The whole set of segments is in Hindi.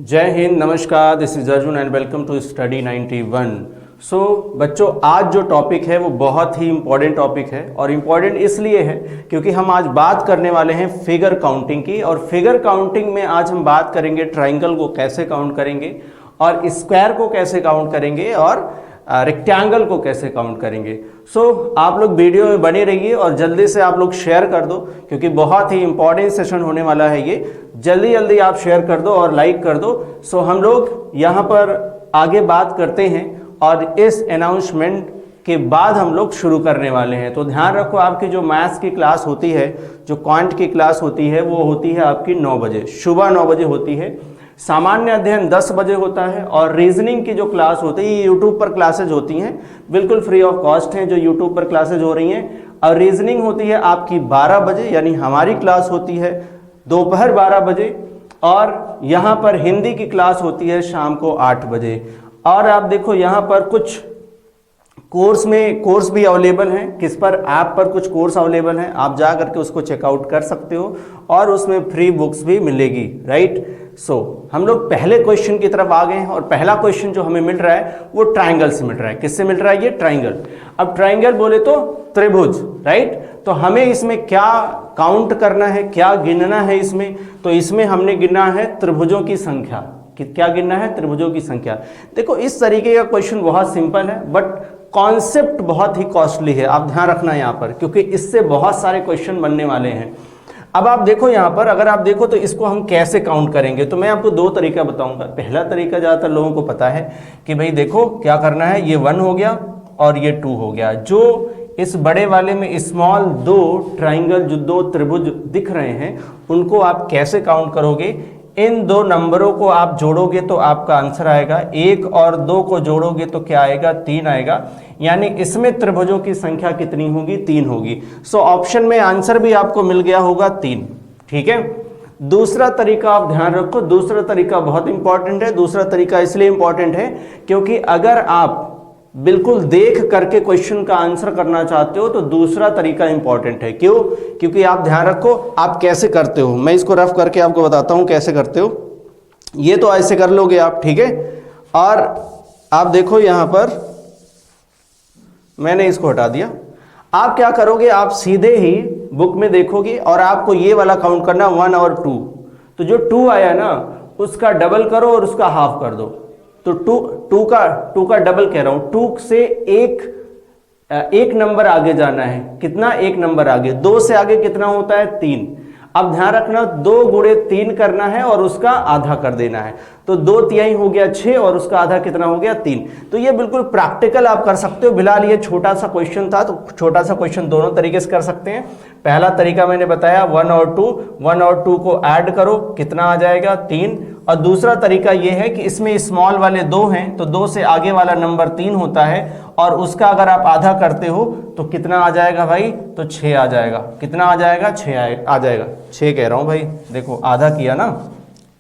जय हिंद, नमस्कार। This is Arjun and welcome to study 91। So बच्चों, आज जो टॉपिक है वो बहुत ही इम्पॉर्टेंट टॉपिक है और इम्पॉर्टेंट इसलिए है क्योंकि हम आज बात करने वाले हैं फिगर काउंटिंग की। और फिगर काउंटिंग में आज हम बात करेंगे ट्राइंगल को कैसे काउंट करेंगे और स्क्वायर को कैसे काउंट करेंगे और रेक्टेंगल को कैसे काउंट करेंगे। सो आप लोग वीडियो में बने रहिए और जल्दी से आप लोग शेयर कर दो क्योंकि बहुत ही इंपॉर्टेंट सेशन होने वाला है ये। जल्दी जल्दी आप शेयर कर दो और लाइक कर दो। सो हम लोग यहाँ पर आगे बात करते हैं और इस अनाउंसमेंट के बाद हम लोग शुरू करने वाले हैं। तो ध्यान रखो, आपकी जो मैथ्स की क्लास होती है, जो क्वांट की क्लास होती है, वो होती है आपकी 9 बजे, सुबह 9 बजे होती है। सामान्य अध्ययन 10 बजे होता है और रीजनिंग की जो क्लास होती है ये यूट्यूब पर क्लासेज होती हैं, बिल्कुल फ्री ऑफ कॉस्ट हैं जो यूट्यूब पर क्लासेज हो रही हैं। और रीजनिंग होती है आपकी 12 बजे, यानी हमारी क्लास होती है दोपहर 12 बजे। और यहाँ पर हिंदी की क्लास होती है शाम को 8 बजे। और आप देखो यहाँ पर कुछ कोर्स भी अवेलेबल हैं। किस पर? ऐप पर कुछ कोर्स अवेलेबल हैं, आप जा करके उसको चेकआउट कर सकते हो और उसमें फ्री बुक्स भी मिलेगी, राइट। सो हम लोग पहले क्वेश्चन की तरफ आ गए हैं और पहला क्वेश्चन जो हमें मिल रहा है वो ट्राइंगल से मिल रहा है। किससे मिल रहा है? ये ट्राइंगल। अब ट्राइंगल बोले तो त्रिभुज, राइट। तो हमें इसमें क्या काउंट करना है, क्या गिनना है इसमें? तो इसमें हमने गिना है त्रिभुजों की संख्या। क्या गिनना है? त्रिभुजों की संख्या। देखो, इस तरीके का क्वेश्चन बहुत सिंपल है बट कॉन्सेप्ट बहुत ही कॉस्टली है। आप ध्यान रखना यहाँ पर क्योंकि इससे बहुत सारे क्वेश्चन बनने वाले हैं। अब आप देखो यहाँ पर, अगर आप देखो तो इसको हम कैसे काउंट करेंगे, तो मैं आपको 2 तरीका बताऊंगा। पहला तरीका ज़्यादातर लोगों को पता है कि भाई देखो क्या करना है, ये 1 हो गया और ये 2 हो गया। जो इस बड़े वाले में स्मॉल 2 ट्राइंगल, जो 2 त्रिभुज दिख रहे हैं, उनको आप कैसे काउंट करोगे? इन 2 नंबरों को आप जोड़ोगे तो आपका आंसर आएगा। 1 और 2 को जोड़ोगे तो क्या आएगा? 3 आएगा। यानी इसमें त्रिभुजों की संख्या कितनी होगी? 3 होगी। सो ऑप्शन में आंसर भी आपको मिल गया होगा 3, ठीक है। दूसरा तरीका आप ध्यान रखो, दूसरा तरीका बहुत इंपॉर्टेंट है। दूसरा तरीका इसलिए इंपॉर्टेंट है क्योंकि अगर आप बिल्कुल देख करके क्वेश्चन का आंसर करना चाहते हो तो दूसरा तरीका इंपॉर्टेंट है। क्यों? क्योंकि आप ध्यान रखो आप कैसे करते हो। मैं इसको रफ करके आपको बताता हूं कैसे करते हो। ये तो ऐसे कर लोगे आप, ठीक है। और आप देखो यहां पर मैंने इसको हटा दिया। आप क्या करोगे? आप सीधे ही बुक में देखोगे और आपको ये वाला काउंट करना 1 और 2। तो जो 2 आया ना उसका डबल करो और उसका हाफ कर दो। तो 2 का डबल कह रहा हूं, 2 से एक नंबर आगे जाना है। कितना? 1 नंबर आगे। 2 से आगे कितना होता है? 3। अब ध्यान रखना 2 गुणे 3 करना है और उसका आधा कर देना है। तो 2 तिहाई हो गया 6 और उसका आधा कितना हो गया? 3। तो ये बिल्कुल प्रैक्टिकल आप कर सकते हो। फिलहाल ये छोटा सा क्वेश्चन था तो छोटा सा क्वेश्चन दोनों तरीके से कर सकते हैं। पहला तरीका मैंने बताया 1 और 2 को ऐड करो, कितना आ जाएगा? 3। और दूसरा तरीका यह है कि इसमें स्मॉल वाले 2 हैं तो 2 से आगे वाला नंबर 3 होता है और उसका अगर आप आधा करते हो तो कितना आ जाएगा भाई? तो 6 आ जाएगा। कितना आ जाएगा? 6 आ जाएगा। 6 कह रहा हूं भाई, देखो आधा किया ना,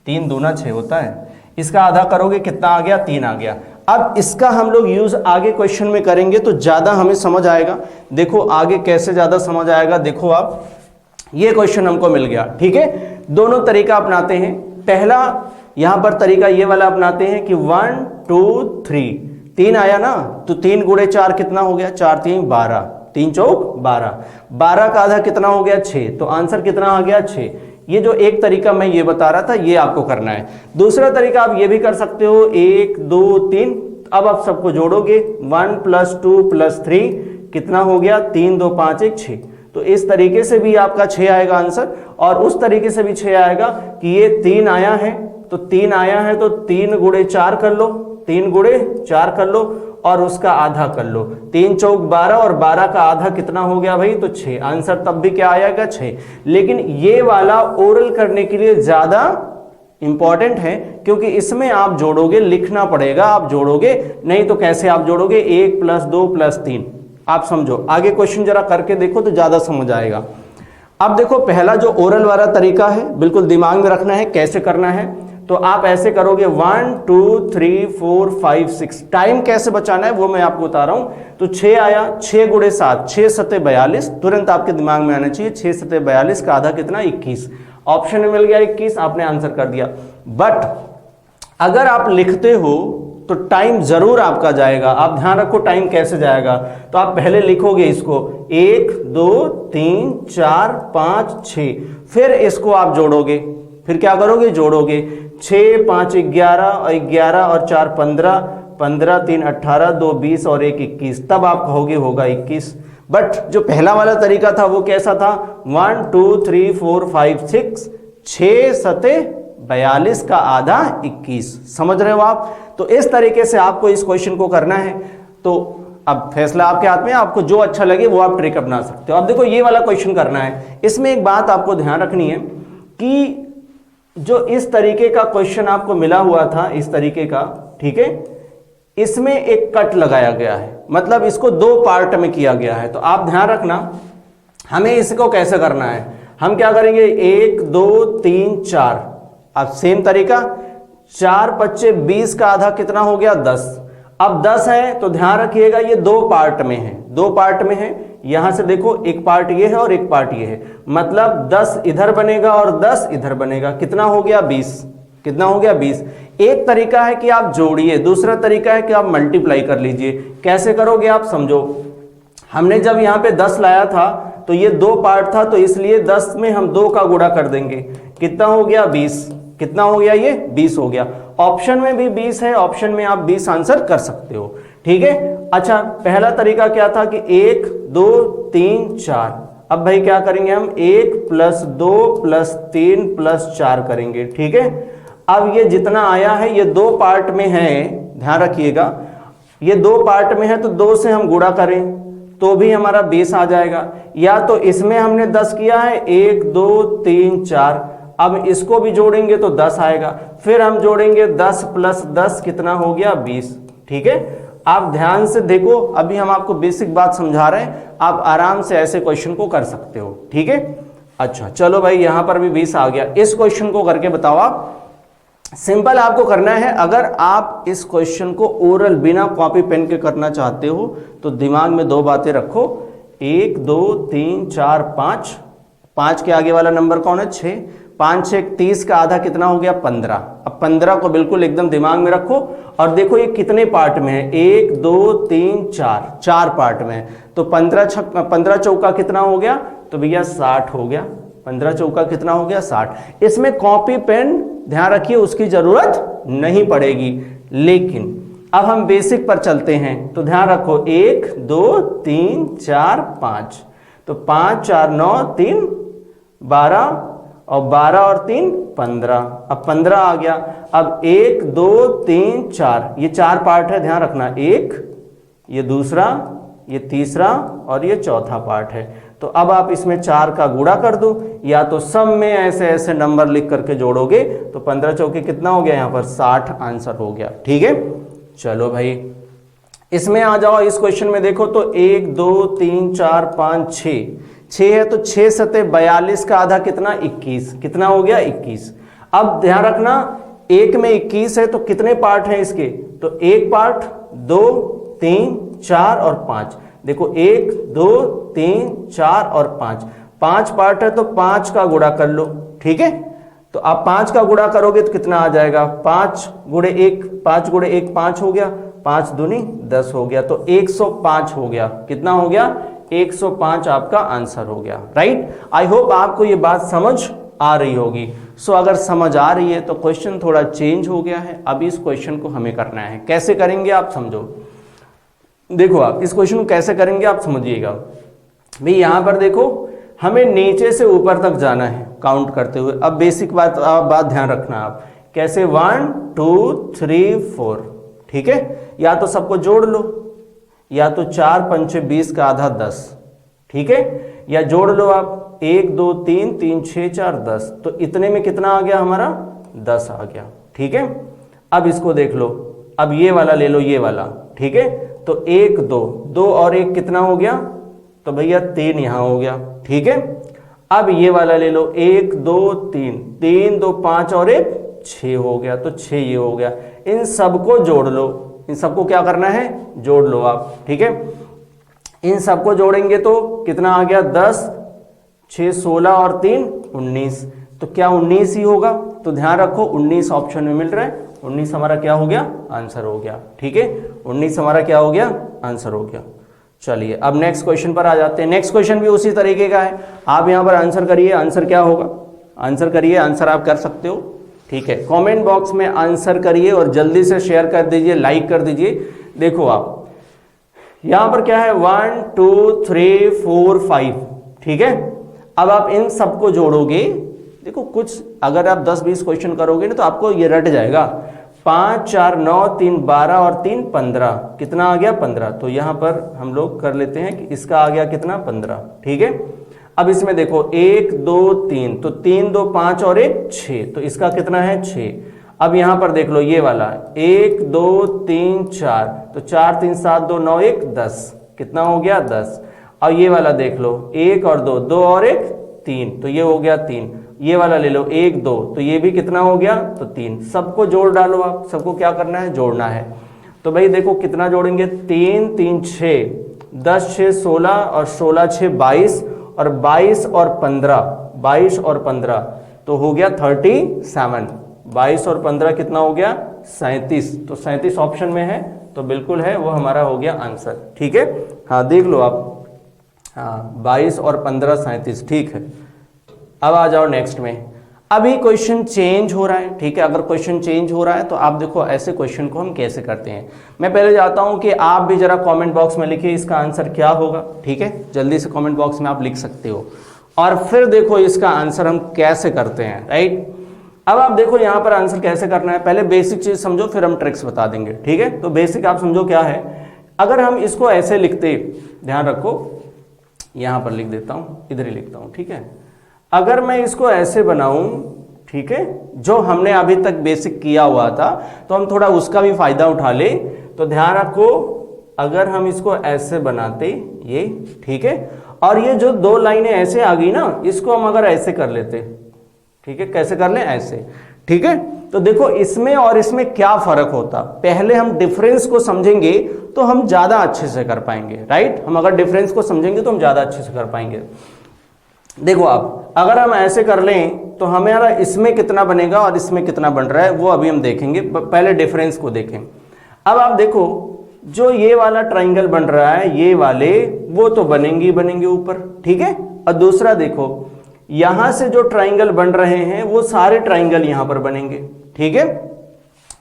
3 दूना 6 होता है। इसका आधा करोगे कितना आ गया? 3 आ गया। अब इसका हम लोग यूज आगे क्वेश्चन में करेंगे तो ज्यादा हमें समझ आएगा। देखो आगे कैसे ज्यादा समझ आएगा। देखो आप, ये क्वेश्चन हमको मिल गया, ठीक है। दोनों तरीका अपनाते हैं। पहला यहां पर तरीका ये वाला अपनाते हैं कि 1 2 3, 3 आया ना तो 3 गुणे 4 कितना हो गया? 4 3 12, 3 चौक 12, 12 का आधा कितना हो गया? 6। तो आंसर कितना आ गया? 6। ये जो एक तरीका मैं ये बता रहा था ये आपको करना है। दूसरा तरीका आप ये भी कर सकते हो, 1 2 3। अब आप सबको जोड़ोगे, 1 + 2 + 3 कितना हो गया? 3 2 5 1 6। तो इस तरीके से भी आपका 6 आएगा आंसर और उस तरीके से भी 6 आएगा कि ये 3 आया है तो 3 आया है तो 3 गुणे 4 कर लो, 3 गुणे 4 कर लो और उसका आधा कर लो। 3 चौक 12 और 12 का आधा कितना हो गया भाई? तो 6। आंसर तब भी क्या आएगा? 6। लेकिन ये वाला ओरल करने के लिए ज्यादा इंपॉर्टेंट है क्योंकि इसमें आप जोड़ोगे, लिखना पड़ेगा, आप जोड़ोगे नहीं तो कैसे आप जोड़ोगे? 1 + 2 + 3। आप समझो, आगे क्वेश्चन जरा करके देखो तो ज्यादा समझ आएगा। अब देखो पहला जो ओरल वाला तरीका है बिल्कुल दिमाग में रखना है कैसे करना है। तो आप ऐसे करोगे 1 2 3 4 5 6। टाइम कैसे बचाना है वो मैं आपको बता रहा हूं। तो 6 आया, 6 गुणे 7, 6 7 42। तुरंत आपके दिमाग में आना चाहिए 6 7 42 का आधा कितना? 21। ऑप्शन में मिल गया 21, आपने आंसर कर दिया। बट अगर आप लिखते हो तो टाइम जरूर आपका जाएगा। आप ध्यान रखो टाइम कैसे जाएगा। तो आप पहले लिखोगे इसको 1 2 3 4 5 6, फिर इसको आप जोड़ोगे, फिर क्या करोगे, जोड़ोगे 6 5 11 11 और 4 15, 15 3 18, 2 20 और 1 21, तब आप कहोगे होगा 21। बट जो पहला वाला तरीका था वो कैसा था, 1 2 3 4 5 6, 6 सते 42 का आधा 21। समझ रहे हो आप। तो इस तरीके से आपको इस क्वेश्चन को करना है। तो अब फैसला आपके हाथ में है, आपको जो अच्छा लगे वो आप ट्रिक अपना सकते हो। अब देखो ये वाला क्वेश्चन करना है, इसमें एक बात आपको ध्यान रखनी है कि जो इस तरीके का क्वेश्चन आपको मिला हुआ था, इस तरीके का, ठीक है, इसमें एक कट लगाया गया है, मतलब इसको दो पार्ट में किया गया है। तो आप ध्यान रखना हमें इसको कैसे करना है। हम क्या करेंगे, 1 2 3 4, अब सेम तरीका, 4 5 20 का आधा कितना हो गया, 10। अब 10 है तो ध्यान रखिएगा ये दो पार्ट में है, दो पार्ट में है। यहां से देखो एक पार्ट ये है और एक पार्ट ये है, मतलब 10 इधर बनेगा और 10 इधर बनेगा, कितना हो गया 20, कितना हो गया 20। एक तरीका है कि आप जोड़िए, दूसरा तरीका है कि आप मल्टीप्लाई कर लीजिए। कैसे करोगे आप समझो। हमने जब यहाँ पे 10 लाया था तो ये दो पार्ट था, तो इसलिए 10 में हम 2 का गुणा कर देंगे, कितना हो गया 20, कितना हो गया ये 20 हो गया। ऑप्शन में भी 20 है, ऑप्शन में आप 20 आंसर कर सकते हो, ठीक है। अच्छा पहला तरीका क्या था कि 1 2 3 4, अब भाई क्या करेंगे हम 1 + 2 + 3 + 4 करेंगे, ठीक है। अब ये जितना आया है ये दो पार्ट में है, ध्यान रखिएगा ये दो पार्ट में है, तो 2 से हम गुणा करें तो भी हमारा 20 आ जाएगा। या तो इसमें हमने 10 किया है, 1 2 3 4, अब इसको भी जोड़ेंगे तो 10 आएगा, फिर हम जोड़ेंगे 10 + 10 कितना हो गया 20, ठीक है। आप ध्यान से देखो, अभी हम आपको बेसिक बात समझा रहे हैं, आप आराम से ऐसे क्वेश्चन को कर सकते हो, ठीक है। अच्छा चलो भाई यहां पर भी 20 आ गया। इस क्वेश्चन को करके बताओ आप। सिंपल आपको करना है, अगर आप इस क्वेश्चन को ओरल बिना कॉपी पेन के करना चाहते हो तो दिमाग में दो बातें रखो, 1 2 3 4 5, 5 के आगे वाला नंबर कौन है 6, 5 6 30 का आधा कितना हो गया 15। अब 15 को बिल्कुल एकदम दिमाग में रखो और देखो ये कितने पार्ट में है, 1 2 3 4, 4 पार्ट में है। तो 15 चौका कितना हो गया, तो भैया 60 हो गया। 15 चौका कितना हो गया 60। इसमें कॉपी पेन ध्यान रखिए उसकी जरूरत नहीं पड़ेगी, लेकिन अब हम बेसिक पर चलते हैं। तो ध्यान रखो 1 2 3 4 5, तो 5 4 9 3 12 और 12 और 3 15, अब 15 आ गया। अब 1 2 3 4, ये 4 पार्ट है, ध्यान रखना, एक ये दूसरा ये तीसरा और ये चौथा पार्ट है। तो अब आप इसमें 4 का गुणा कर दो, या तो सब में ऐसे ऐसे नंबर लिख करके जोड़ोगे तो 15 चौके कितना हो गया, यहाँ पर 60 आंसर हो गया, ठीक है। चलो भाई इसमें आ जाओ, इस क्वेश्चन में देखो तो 1 2 3 4 5 6 है, तो 6 सते 42 का आधा कितना 21, कितना हो गया 21। अब ध्यान रखना एक में 21 है तो कितने पार्ट हैं इसके, तो एक पार्ट 2 3 4 और 5, देखो 1 2 3 4 और 5, 5 पार्ट है तो 5 का गुणा कर लो, ठीक है। तो आप 5 का गुणा करोगे तो कितना आ जाएगा, 5 गुणे 1 5 गुणे 1 5 हो गया, 5 दूनी 10 हो गया, तो 105 हो गया, कितना हो गया 105 आपका आंसर हो गया, राइट। आई होप आपको ये बात समझ आ रही होगी। सो अगर समझ आ रही है तो क्वेश्चन थोड़ा चेंज हो गया है। अब इस क्वेश्चन को हमें करना है, कैसे करेंगे आप समझो। देखो आप इस क्वेश्चन को कैसे करेंगे आप समझिएगा भाई। यहां पर देखो हमें नीचे से ऊपर तक जाना है काउंट करते हुए। अब बेसिक बात ध्यान रखना आप, कैसे 1 2 3 4, ठीक है। या तो सबको जोड़ लो, या तो 4 5 20 का आधा 10, ठीक है, या जोड़ लो आप 1 2 3 3 6 4 10, तो इतने में कितना आ गया हमारा 10 आ गया, ठीक है। अब इसको देख लो, अब ये वाला ले लो, ये वाला, ठीक है। तो 1 2 2 और 1 कितना हो गया, तो भैया 3 यहां हो गया, ठीक है। अब ये वाला ले लो 1 2 3 3 2 5 और 1 6 हो गया, तो 6 ये हो गया। इन सबको जोड़ लो, इन सबको क्या करना है जोड़ लो आप, ठीक है। इन सबको जोड़ेंगे तो कितना आ गया 10 6 16 और 3 19, तो क्या 19 ही होगा। तो ध्यान रखो 19 ऑप्शन में मिल रहा है, 19 हमारा क्या हो गया, आंसर हो गया। ठीक है, 19 हमारा क्या हो गया, आंसर हो गया। चलिए अब नेक्स्ट क्वेश्चन पर आ जाते हैं। नेक्स्ट क्वेश्चन भी उसी तरीके का है। आप यहाँ पर आंसर करिए, आंसर क्या होगा, आंसर करिए, आंसर आप कर सकते हो। ठीक है, कमेंट बॉक्स में आंसर करिए और जल्दी से शेयर कर दीजिए, लाइक कर दीजिए। देखो आप यहां पर क्या है, 1 2 3 4 5। ठीक है, अब आप इन सबको जोड़ोगे। देखो कुछ अगर आप 10-20 क्वेश्चन करोगे ना तो आपको ये रट जाएगा। 5 4 9 3 12 और 3 15, कितना आ गया, 15। तो यहां पर हम लोग कर लेते हैं कि इसका आ गया कितना, 15। ठीक है, अब इसमें देखो 1 2 3, तो 3 2 5 और 1 6, तो इसका कितना है, 6। अब यहां पर देख लो ये वाला 1 2 3 4, तो 4 3 7 2 9 1 10, कितना हो गया, 10। और ये वाला देख लो 1 और 2, 2 और 1 3, तो ये हो गया 3। ये वाला ले लो 1 2, तो ये भी कितना हो गया, तो 3। सबको जोड़ डालो आप, सबको क्या करना है, जोड़ना है। तो भाई देखो कितना जोड़ेंगे, 3 3 6, 10 6 16 और 16 6 22 और 22 और 15, 22 और 15 तो हो गया 37। 22 और 15 कितना हो गया, 37। तो 37 ऑप्शन में है, तो बिल्कुल है, वो हमारा हो गया आंसर। ठीक है, हाँ देख लो आप, हाँ 22 और 15 37, ठीक है। अब आ जाओ नेक्स्ट में। अभी क्वेश्चन चेंज हो रहा है। ठीक है, अगर क्वेश्चन चेंज हो रहा है तो आप देखो ऐसे क्वेश्चन को हम कैसे करते हैं। मैं पहले जाता हूं कि आप भी जरा कमेंट बॉक्स में लिखिए इसका आंसर क्या होगा। ठीक है, जल्दी से कमेंट बॉक्स में आप लिख सकते हो और फिर देखो इसका आंसर हम कैसे करते हैं। राइट, अब आप देखो यहां पर आंसर कैसे करना है। पहले बेसिक चीज समझो, फिर हम ट्रिक्स बता देंगे। ठीक है, तो बेसिक आप समझो क्या है। अगर हम इसको ऐसे लिखते, ध्यान रखो यहां पर लिख देता हूं, इधर ही लिखता हूं। ठीक है, अगर मैं इसको ऐसे बनाऊं, ठीक है, जो हमने अभी तक बेसिक किया हुआ था, तो हम थोड़ा उसका भी फायदा उठा ले। तो ध्यान रखो अगर हम इसको ऐसे बनाते ये, ठीक है, और ये जो दो लाइनें ऐसे आ गई ना, इसको हम अगर ऐसे कर लेते, ठीक है, कैसे कर लें, ऐसे। ठीक है, तो देखो इसमें और इसमें क्या फर्क होता। पहले हम डिफरेंस को समझेंगे तो हम ज्यादा अच्छे से कर पाएंगे। राइट, हम अगर डिफरेंस को समझेंगे तो हम ज्यादा अच्छे से कर पाएंगे। देखो आप अगर हम ऐसे कर लें तो हमारा इसमें कितना बनेगा और इसमें कितना बन रहा है वो अभी हम देखेंगे। पहले डिफरेंस को देखें। अब आप देखो जो ये वाला ट्राइंगल बन रहा है, ये वाले वो तो बनेंगे बनेंगे ऊपर। ठीक है, और दूसरा देखो यहां से जो ट्राइंगल बन रहे हैं वो सारे ट्राइंगल यहां पर बनेंगे। ठीक है,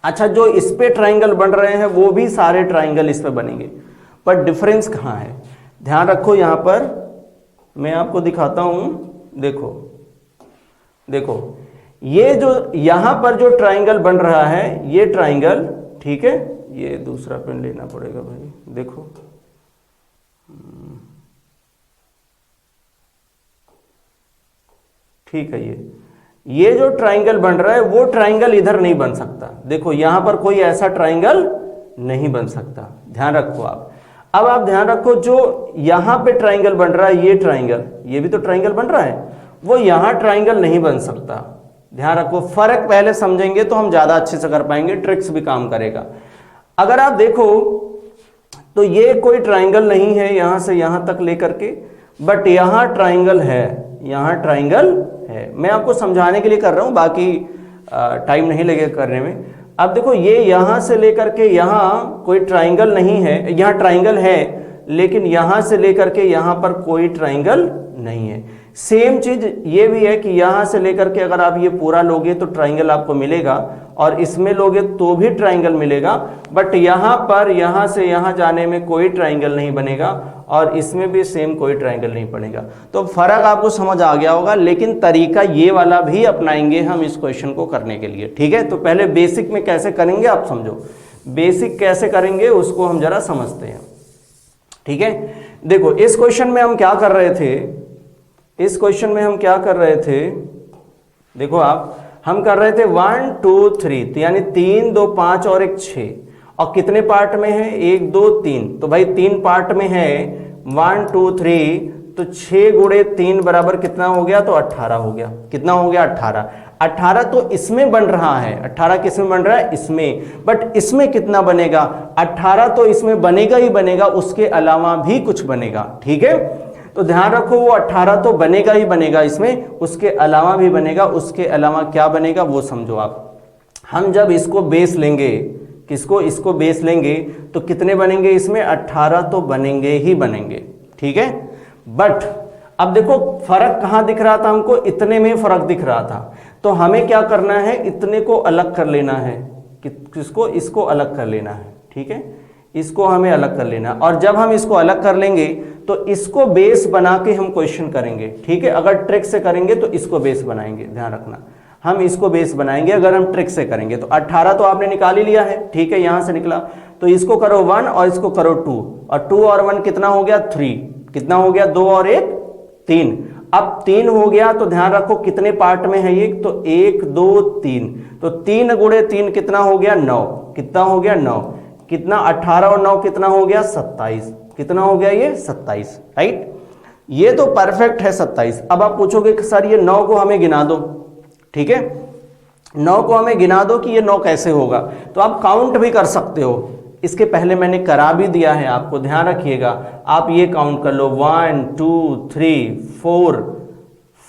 अच्छा जो इस पे ट्राइंगल बन रहे हैं वो भी सारे ट्राइंगल इस पे बनेंगे। पर डिफरेंस कहां है, ध्यान रखो। यहां पर मैं आपको दिखाता हूं, देखो देखो ये जो यहां पर जो ट्राइंगल बन रहा है ये ट्राइंगल, ठीक है, ये दूसरा पेन लेना पड़ेगा भाई। देखो ठीक है, ये जो ट्राइंगल बन रहा है वो ट्राइंगल इधर नहीं बन सकता। देखो यहां पर कोई ऐसा ट्राइंगल नहीं बन सकता, ध्यान रखो आप। अब आप ध्यान रखो जो यहां पे ट्राइंगल बन रहा है, ये ट्राइंगल, ये भी तो ट्राइंगल बन रहा है, वो यहां ट्राइंगल नहीं बन सकता। ध्यान रखो, फर्क पहले समझेंगे तो हम ज्यादा अच्छे से कर पाएंगे, ट्रिक्स भी काम करेगा। अगर आप देखो तो ये कोई ट्राइंगल नहीं है यहां से यहां तक लेकर के, बट यहां ट्राइंगल है, यहां ट्राइंगल है। मैं आपको समझाने के लिए कर रहा हूं, बाकी टाइम नहीं लगेगा करने में। अब देखो ये यहां से लेकर के यहां कोई ट्राइंगल नहीं है, यहां ट्राइंगल है, लेकिन यहां से लेकर के यहां पर कोई ट्राइंगल नहीं है। सेम चीज ये भी है कि यहां से लेकर के अगर आप ये पूरा लोगे तो ट्राइंगल आपको मिलेगा, और इसमें लोगे तो भी ट्राइंगल मिलेगा, बट यहां पर यहां से यहां जाने में कोई ट्राइंगल नहीं बनेगा, और इसमें भी सेम कोई ट्राइंगल नहीं बनेगा। तो फर्क आपको समझ आ गया होगा, लेकिन तरीका ये वाला भी अपनाएंगे हम इस क्वेश्चन को करने के लिए। ठीक है, तो पहले बेसिक में कैसे करेंगे आप समझो, बेसिक कैसे करेंगे उसको हम जरा समझते हैं। ठीक है, देखो इस क्वेश्चन में हम क्या कर रहे थे, इस क्वेश्चन में हम क्या कर रहे थे, देखो आप, हम कर रहे थे 1 2 3, यानी 3 2 5 और 1 6, और कितने पार्ट में है, 1 2 3, तो भाई 3 पार्ट में है 1 2 3, तो 6 गुणे 3 बराबर कितना हो गया, तो 18 हो गया। कितना हो गया, 18। 18 तो इसमें बन रहा है, 18 किसमें बन रहा है, इसमें, बट इसमें कितना बनेगा, 18 तो इसमें बनेगा ही बनेगा, उसके अलावा भी कुछ बनेगा। ठीक है, तो ध्यान रखो वो 18 तो बनेगा ही बनेगा इसमें, उसके अलावा भी बनेगा, उसके अलावा क्या बनेगा वो समझो आप। हम जब इसको बेस लेंगे, किसको, इसको बेस लेंगे, तो कितने बनेंगे इसमें, 18 तो बनेंगे ही बनेंगे, ठीक है। बट अब देखो फर्क कहाँ दिख रहा था हमको, इतने में फर्क दिख रहा था, तो हमें क्या करना है, इतने को अलग कर लेना है, किसको, इसको अलग कर लेना है, ठीक है, इसको हमें अलग कर लेना। और जब हम इसको अलग कर लेंगे तो इसको बेस बना के हम क्वेश्चन करेंगे, ठीक है। अगर ट्रिक से करेंगे तो इसको बेस बनाएंगे, ध्यान रखना, हम इसको बेस बनाएंगे अगर हम ट्रिक से करेंगे। तो 18 तो आपने निकाल ही लिया है, ठीक है, यहां से निकला, तो इसको करो 1 और इसको करो 2, और 2 और 1 कितना हो गया, 3, कितना हो गया, 2 और 1 3। अब 3 हो गया तो ध्यान रखो कितने पार्ट में है ये, तो 1 2 3, तो 3 गुणे 3 कितना हो गया, 9, कितना हो गया, 9, कितना, 18 और 9 कितना हो गया, 27, कितना हो गया ये, 27, राइट। ये तो परफेक्ट है 27। अब आप पूछोगे कि सर ये 9 को हमें गिना दो, ठीक है, 9 को हमें गिना दो कि ये 9 कैसे होगा, तो आप काउंट भी कर सकते हो। इसके पहले मैंने करा भी दिया है आपको, ध्यान रखिएगा, आप ये काउंट कर लो, 1 2 3 4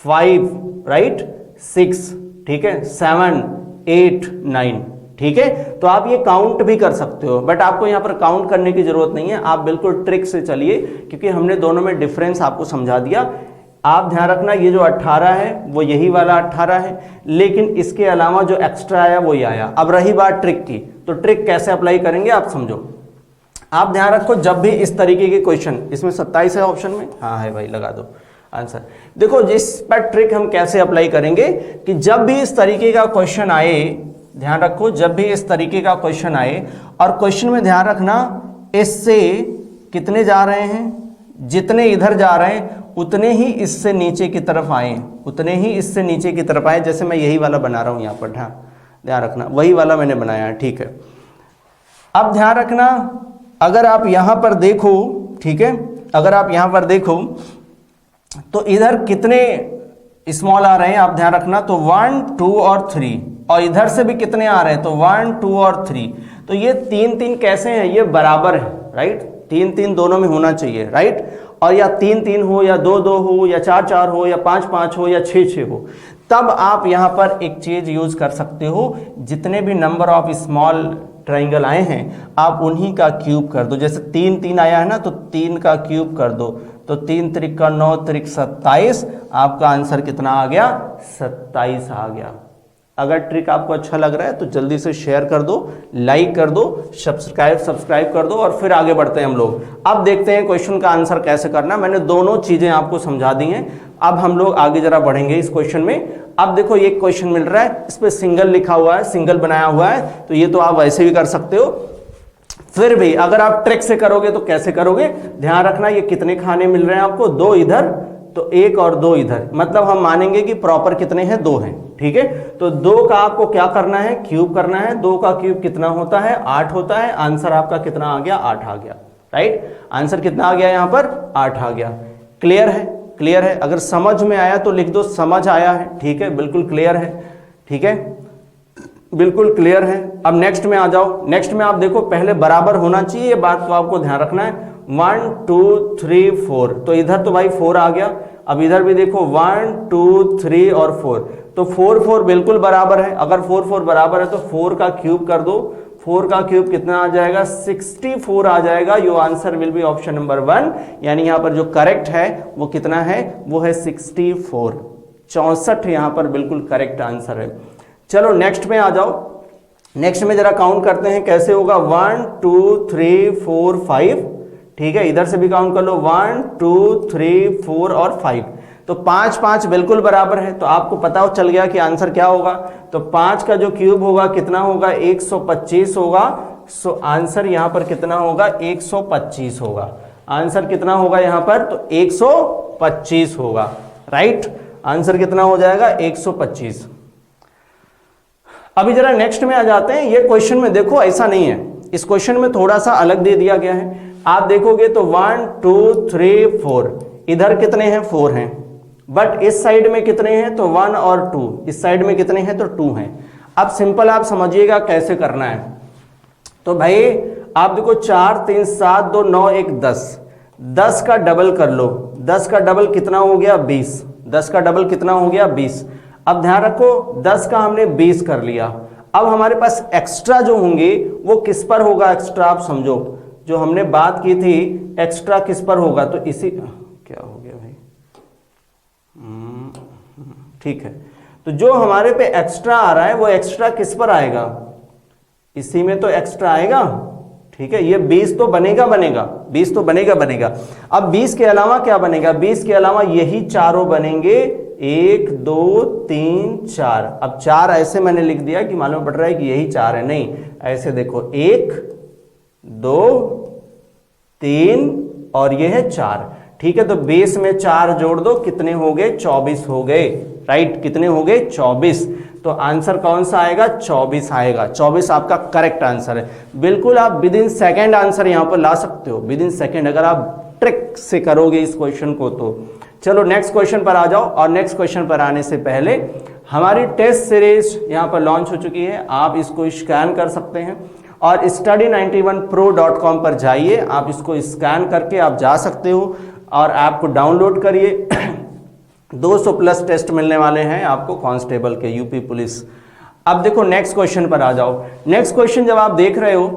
5, राइट, 6, ठीक है, 7 8 9, ठीक है। तो आप ये काउंट भी कर सकते हो, बट आपको यहाँ पर काउंट करने की जरूरत नहीं है, आप बिल्कुल ट्रिक से चलिए, क्योंकि हमने दोनों में डिफरेंस आपको समझा दिया। आप ध्यान रखना, ये जो 18 है वो यही वाला 18 है, लेकिन इसके अलावा जो एक्स्ट्रा आया वो ये आया। अब रही बात ट्रिक की, तो ट्रिक कैसे अप्लाई करेंगे आप समझो। आप ध्यान रखो, जब भी इस तरीके के क्वेश्चन, इसमें 27 है ऑप्शन में, हाँ है भाई, लगा दो आंसर। देखो जिस पर ट्रिक हम कैसे अप्लाई करेंगे कि जब भी इस तरीके का क्वेश्चन आए, ध्यान रखो, जब भी इस तरीके का क्वेश्चन आए, और क्वेश्चन में ध्यान रखना इससे कितने जा रहे हैं, जितने इधर जा रहे हैं उतने ही इससे नीचे की तरफ आए, उतने ही इससे नीचे की तरफ आए। जैसे मैं यही वाला बना रहा हूं यहाँ पर, ध्यान रखना, वही वाला मैंने बनाया है, ठीक है। अब ध्यान रखना, अगर आप यहां पर देखो, ठीक है, अगर आप यहां पर देखो तो इधर कितने स्मॉल आ रहे हैं, आप ध्यान रखना, तो 1 2 और 3, और इधर से भी कितने आ रहे हैं, तो 1 2 और 3। तो ये 3 3 कैसे हैं, ये बराबर है, राइट, 3 3 दोनों में होना चाहिए, राइट। और या 3 3 हो, या 2 2 हो, या 4 4 हो, या 5 5 हो, या 6 6 हो, तब आप यहां पर एक चीज यूज कर सकते हो, जितने भी नंबर ऑफ स्मॉल ट्राइंगल आए हैं आप उन्हीं का क्यूब कर दो। जैसे 3 3 आया है ना, तो 3 का क्यूब कर दो, तो 3 त्रिक का 9 त्रिक 27, आपका आंसर कितना आ गया, 27 आ गया। अगर ट्रिक आपको अच्छा लग रहा है तो जल्दी से शेयर कर दो, लाइक कर दो, सब्सक्राइब कर दो, और फिर आगे बढ़ते हैं हम लोग। अब देखते हैं क्वेश्चन का आंसर कैसे करना। मैंने दोनों चीजें आपको समझा दी हैं, अब हम लोग आगे जरा बढ़ेंगे इस क्वेश्चन में। अब देखो ये क्वेश्चन मिल रहा है, इस पे सिंगल लिखा हुआ है, सिंगल बनाया हुआ है, तो ये तो आप वैसे भी कर सकते हो। फिर भी अगर आप ट्रिक से करोगे तो कैसे करोगे, ध्यान रखना, ये कितने खाने मिल रहे हैं आपको, 2 इधर, तो 1 और 2 इधर, मतलब हम मानेंगे कि प्रॉपर कितने हैं, 2 हैं, ठीक है। तो 2 का आपको क्या करना है, क्यूब करना है। 2 का क्यूब कितना होता है, 8 होता है। आंसर आपका कितना आ गया, 8 आ गया, राइट। आंसर कितना आ गया यहाँ पर, 8 आ गया। क्लियर है, क्लियर है। अगर समझ में आया तो लिख दो समझ आया है, ठीक है, बिल्कुल क्लियर है, ठीक है, बिल्कुल क्लियर है। अब नेक्स्ट में आ जाओ। नेक्स्ट में आप देखो, पहले बराबर होना चाहिए, ये बात को आपको ध्यान रखना है। 1 2 3 4, तो इधर तो भाई 4 आ गया। अब इधर भी देखो 1 2 3 और 4, तो 4 4 बिल्कुल बराबर है। अगर 4 4 बराबर है तो 4 का क्यूब कर दो। 4 का क्यूब कितना आ जाएगा, 64 आ जाएगा। Your answer will be option number 1, यानी यहाँ पर जो करेक्ट है वो कितना है, वो है 64, 64 यहाँ पर बिल्कुल करेक्ट आंसर है। चलो नेक्स्ट में आ जाओ। नेक्स्ट में जरा काउंट करते हैं कैसे होगा। 1 2 3 4 5, ठीक है, इधर से भी काउंट कर लो 1 2 3 4 और 5, तो 5 5 बिल्कुल बराबर है। तो आपको पता चल गया कि आंसर क्या होगा। तो 5 का जो क्यूब होगा कितना होगा, 125 होगा। सो आंसर यहाँ पर कितना होगा, 125 होगा। आंसर कितना होगा यहाँ पर, तो 125 होगा, राइट। आंसर कितना हो जाएगा, 125। अभी जरा नेक्स्ट में आ जाते हैं। ये क्वेश्चन में देखो ऐसा नहीं है, इस क्वेश्चन में थोड़ा सा अलग दे दिया गया है। आप देखोगे तो 1 2 3 4, इधर कितने हैं, 4 हैं, बट इस साइड में कितने हैं, तो 1 और 2, इस साइड में कितने हैं, तो 2 हैं। अब सिंपल आप समझिएगा कैसे करना है। तो भाई आप देखो 4 3 7 2 9 1 10, 10 का डबल कर लो। 10 का डबल कितना हो गया, 20। 10 का डबल कितना हो गया, 20। अब ध्यान रखो 10 का हमने 20 कर लिया। अब हमारे पास एक्स्ट्रा जो होंगे वो किस पर होगा, एक्स्ट्रा आप समझो, जो हमने बात की थी एक्स्ट्रा किस पर होगा, तो इसी, क्या हो गया भाई, ठीक है, तो जो हमारे पे एक्स्ट्रा आ रहा है वो एक्स्ट्रा किस पर आएगा, इसी में तो एक्स्ट्रा आएगा, ठीक है, ये 20 तो बनेगा, 20 तो बनेगा। अब 20 के अलावा क्या बनेगा, 20 के अलावा यही चारों बनेंगे, 1 2 3 4। अब 4 ऐसे मैंने लिख दिया कि मालूम पड़ रहा है कि यही 4 है, नहीं, ऐसे देखो 1 2 3 और ये है 4, ठीक है, तो 20 में 4 जोड़ दो, कितने हो गए, 24 हो गए, राइट, कितने हो गए, 24। तो आंसर कौन सा आएगा, 24 आएगा, 24 आपका करेक्ट आंसर है। बिल्कुल आप विद इन सेकेंड आंसर यहां पर ला सकते हो, विद इन सेकेंड, अगर आप ट्रिक से करोगे इस क्वेश्चन को तो। चलो नेक्स्ट क्वेश्चन पर आ जाओ, और नेक्स्ट क्वेश्चन पर आने से पहले हमारी टेस्ट सीरीज यहां पर लॉन्च हो चुकी है, आप इसको स्कैन कर सकते हैं और study91pro.com पर जाइए, आप इसको स्कैन करके आप जा सकते हो और ऐप को डाउनलोड करिए। 200 प्लस टेस्ट मिलने वाले हैं आपको कांस्टेबल के, यूपी पुलिस। अब देखो नेक्स्ट क्वेश्चन पर आ जाओ। नेक्स्ट क्वेश्चन जब आप देख रहे हो,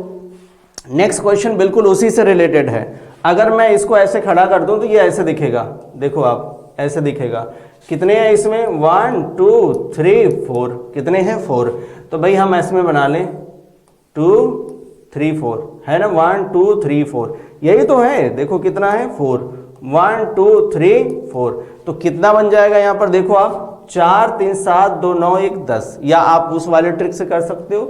नेक्स्ट क्वेश्चन बिल्कुल उसी से रिलेटेड है। अगर मैं इसको ऐसे खड़ा कर दूं तो ये ऐसे दिखेगा, देखो आप ऐसे दिखेगा, कितने हैं इसमें, 1 2 3 4, कितने हैं 4, तो भाई हम इसमें बना लें 2 3 4, है ना, 1 2 3 4, यही तो है, देखो कितना है 4, 1 2 3 4, तो कितना बन जाएगा यहाँ पर, देखो आप 4 3 7 2 9 1 10, या आप उस वाले ट्रिक से कर सकते हो।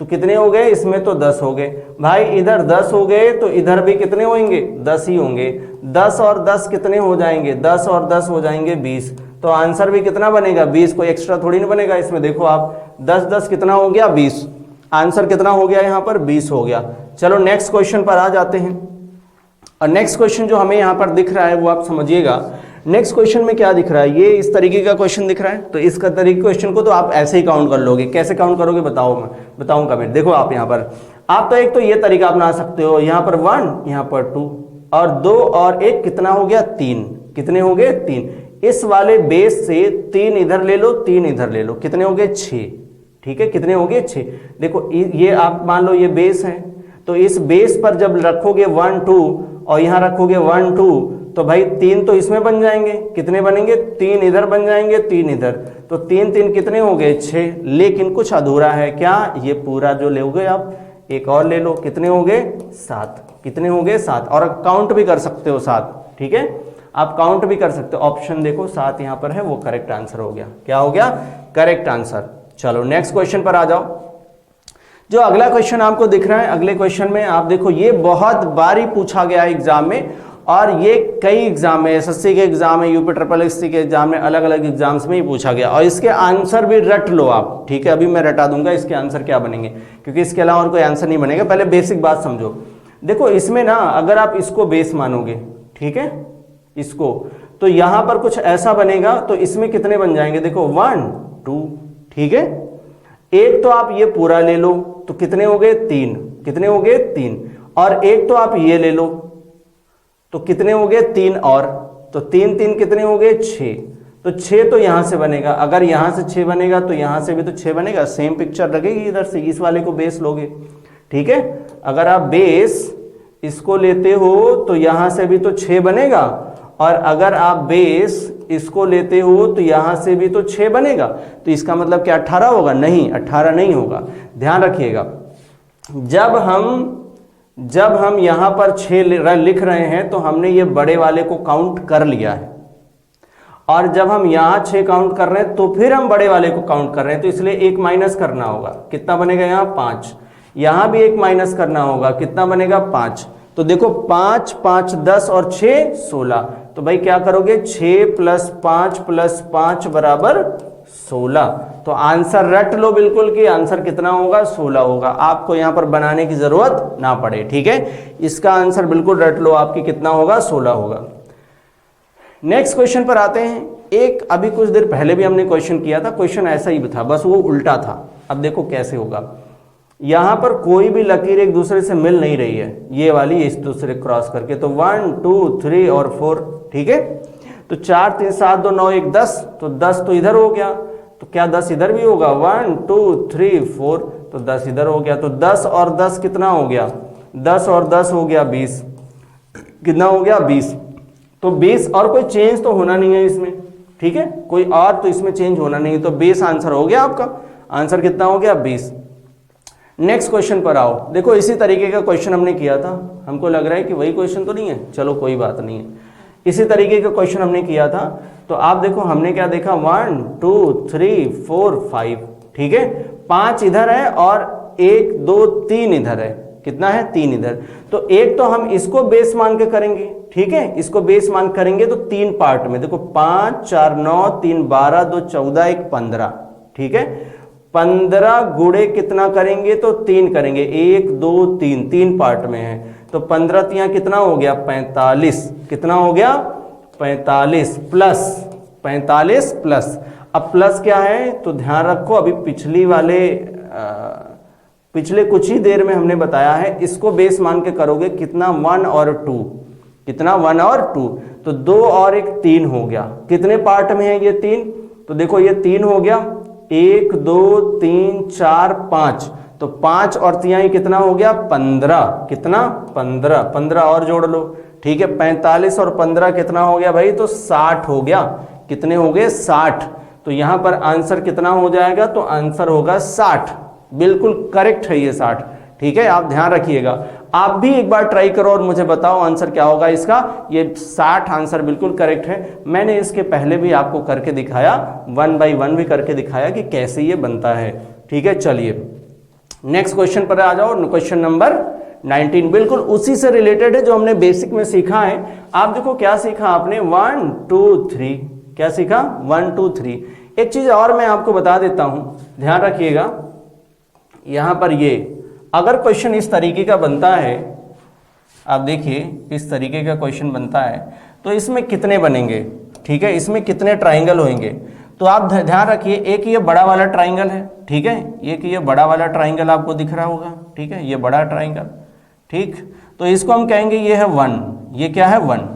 तो कितने हो गए, इसमें तो 10 हो गए भाई, इधर 10 हो गए तो इधर भी कितने होंगे, 10 ही होंगे, 10 और 10 कितने हो जाएंगे, 10 और 10 हो जाएंगे 20, तो आंसर भी कितना बनेगा 20, कोई एक्स्ट्रा थोड़ी नहीं बनेगा इसमें। देखो आप 10 10 कितना हो गया 20, आंसर कितना हो गया यहाँ पर 20 हो गया। चलो नेक्स्ट क्वेश्चन पर आ जाते हैं, और नेक्स्ट क्वेश्चन जो हमें यहाँ पर दिख रहा है वो आप समझिएगा। नेक्स्ट क्वेश्चन में क्या दिख रहा है, ये इस तरीके का क्वेश्चन दिख रहा है, तो इसका तरीके क्वेश्चन को तो आप ऐसे ही काउंट कर लोगे, कैसे काउंट करोगे बताओ, मैं बताऊंगा कमेंट। देखो आप यहाँ पर, आप तो एक तो ये तरीका अपना सकते हो, यहाँ पर 1 यहाँ पर 2 और 2 और 1 कितना हो गया 3, कितने हो गए 3, इस वाले बेस से 3 इधर ले लो 3 इधर ले लो, कितने हो गए 6, ठीक है, कितने हो गए 6। देखो ये आप मान लो ये बेस है, तो इस बेस पर जब रखोगे 1 2 और यहाँ रखोगे 1 2, तो भाई 3 तो इसमें बन जाएंगे, कितने बनेंगे 3 इधर बन जाएंगे 3 इधर, तो 3 3 कितने हो गए 6, लेकिन कुछ अधूरा है, क्या, ये पूरा जो लोगे आप एक और ले लो, कितने हो गए 7, कितने हो गए 7, और काउंट भी कर सकते हो 7, ठीक है, आप काउंट भी कर सकते हो। ऑप्शन देखो 7 यहाँ पर है, वो करेक्ट आंसर हो गया, क्या हो गया करेक्ट आंसर। चलो नेक्स्ट क्वेश्चन पर आ जाओ। जो अगला क्वेश्चन आपको दिख रहा है, अगले क्वेश्चन में आप देखो, ये बहुत बारी पूछा गया है एग्जाम में, और ये कई एग्जाम में, एसएससी के एग्जाम में, यूपी ट्रिपल एससी के एग्जाम में, अलग अलग एग्जाम्स में ही पूछा गया, और इसके आंसर भी रट लो आप, ठीक है, अभी मैं रटा दूंगा इसके आंसर क्या बनेंगे, क्योंकि इसके अलावा और कोई आंसर नहीं बनेगा। पहले बेसिक बात समझो, देखो इसमें ना अगर आप इसको बेस मानोगे, ठीक है, इसको, तो यहां पर कुछ ऐसा बनेगा, तो इसमें कितने बन जाएंगे, देखो 1 2, ठीक है, एक तो आप ये पूरा ले लो, तो कितने हो गए 3, कितने हो गए 3, और एक तो आप ये ले लो, तो कितने हो गए 3 और, तो 3 3 कितने हो गए 6, तो 6 तो यहां से बनेगा, अगर यहां से 6 बनेगा तो यहां से भी तो 6 बनेगा, सेम पिक्चर लगेगी इधर से, इस वाले को बेस लोगे, ठीक है, अगर आप बेस इसको लेते हो तो यहां से भी तो 6 बनेगा, और अगर आप बेस इसको लेते हो तो यहां से भी तो 6 बनेगा, तो इसका मतलब क्या 18 होगा, नहीं 18 नहीं होगा। ध्यान रखिएगा, जब हम यहां पर 6 लिख रहे हैं तो हमने ये बड़े वाले को काउंट कर लिया है, और जब हम यहां 6 काउंट कर रहे हैं तो फिर हम बड़े वाले को काउंट कर रहे हैं, तो इसलिए 1 माइनस करना होगा, कितना बनेगा यहाँ 5, यहां भी 1 माइनस करना होगा, कितना बनेगा 5, तो देखो 5 5 10 और 6 16, तो भाई क्या करोगे 6 + 5 + 5 बराबर 16, तो आंसर रट लो बिल्कुल कि आंसर कितना होगा 16 होगा, आपको यहां पर बनाने की जरूरत ना पड़े, ठीक है, इसका आंसर बिल्कुल रट लो आपकी कितना होगा 16 होगा। नेक्स्ट क्वेश्चन पर आते हैं। एक अभी कुछ देर पहले भी हमने क्वेश्चन किया था, क्वेश्चन ऐसा ही था, बस वो उल्टा था। अब देखो कैसे होगा, यहां पर कोई भी लकीर एक दूसरे से मिल नहीं रही है, ये वाली इस दूसरे क्रॉस करके, तो 1 2 3 और 4, ठीक है, तो 4 3 7 2 9 1 10, तो 10 तो इधर हो गया, तो क्या 10 इधर भी होगा? 1 2 3 4, तो 10 इधर हो गया। तो 10 और 10 कितना हो गया? 10 और 10 हो गया 20। कितना हो गया? 20। तो 20 और कोई चेंज तो होना नहीं है इसमें, ठीक है, कोई और तो इसमें चेंज होना नहीं है, तो 20 आंसर हो गया आपका। आंसर कितना हो गया? 20। नेक्स्ट क्वेश्चन पर आओ। देखो इसी तरीके का क्वेश्चन हमने किया था, हमको लग रहा है कि वही क्वेश्चन तो नहीं है, चलो कोई बात नहीं है, इसी तरीके का क्वेश्चन हमने किया था। तो आप देखो हमने क्या देखा, 1 2 3 4 5, ठीक है, 5 इधर है और 1 2 3 इधर है। कितना है? 3 इधर। तो एक तो हम इसको बेस मान के करेंगे, ठीक है, इसको बेस मान करेंगे तो 3 पार्ट में, देखो 5 4 9 3 12 2 14 1 15, ठीक है, 15 गुणे कितना करेंगे? तो 3 करेंगे, 1 2 3, 3 पार्ट में है, तो 15 तिया कितना हो गया? 45। कितना हो गया? 45 प्लस 45 प्लस। अब प्लस क्या है? तो ध्यान रखो, अभी पिछले कुछ ही देर में हमने बताया है, इसको बेस मान के करोगे कितना? 1 और 2। कितना? 1 और 2, तो 2 और 1 3 हो गया। कितने पार्ट में है ये 3? तो देखो ये 3 हो गया, 1 2 3 4 5, तो 5 और 3 कितना हो गया? 15। कितना? 15। 15 और जोड़ लो, ठीक है, 45 और 15 कितना हो गया भाई? तो 60 हो गया। कितने हो गए? 60। तो यहां पर आंसर कितना हो जाएगा? तो आंसर होगा 60। बिल्कुल करेक्ट है ये 60, ठीक है, आप ध्यान रखिएगा। आप भी एक बार ट्राई करो और मुझे बताओ आंसर क्या होगा इसका। ये 60 आंसर बिल्कुल करेक्ट है। मैंने इसके पहले भी आपको करके दिखाया, 1 बाई 1 भी करके दिखाया कि कैसे ये बनता है, ठीक है। चलिए नेक्स्ट क्वेश्चन पर आ जाओ। क्वेश्चन नंबर 19 बिल्कुल उसी से रिलेटेड है जो हमने बेसिक में सीखा है। आप देखो क्या सीखा आपने? 1 2 3। क्या सीखा? 1 2 3। एक चीज और मैं आपको बता देता हूं, ध्यान रखिएगा। यहां पर ये अगर क्वेश्चन इस तरीके का बनता है, आप देखिए इस तरीके का क्वेश्चन बनता है, तो इसमें कितने बनेंगे, ठीक है, इसमें कितने ट्राइंगल होंगे? तो आप ध्यान रखिए, एक ये बड़ा वाला ट्राइंगल है, ठीक है, एक ये बड़ा वाला ट्राइंगल आपको दिख रहा होगा, ठीक है, ये बड़ा ट्राइंगल, ठीक, तो इसको हम कहेंगे ये है 1। ये क्या है? 1।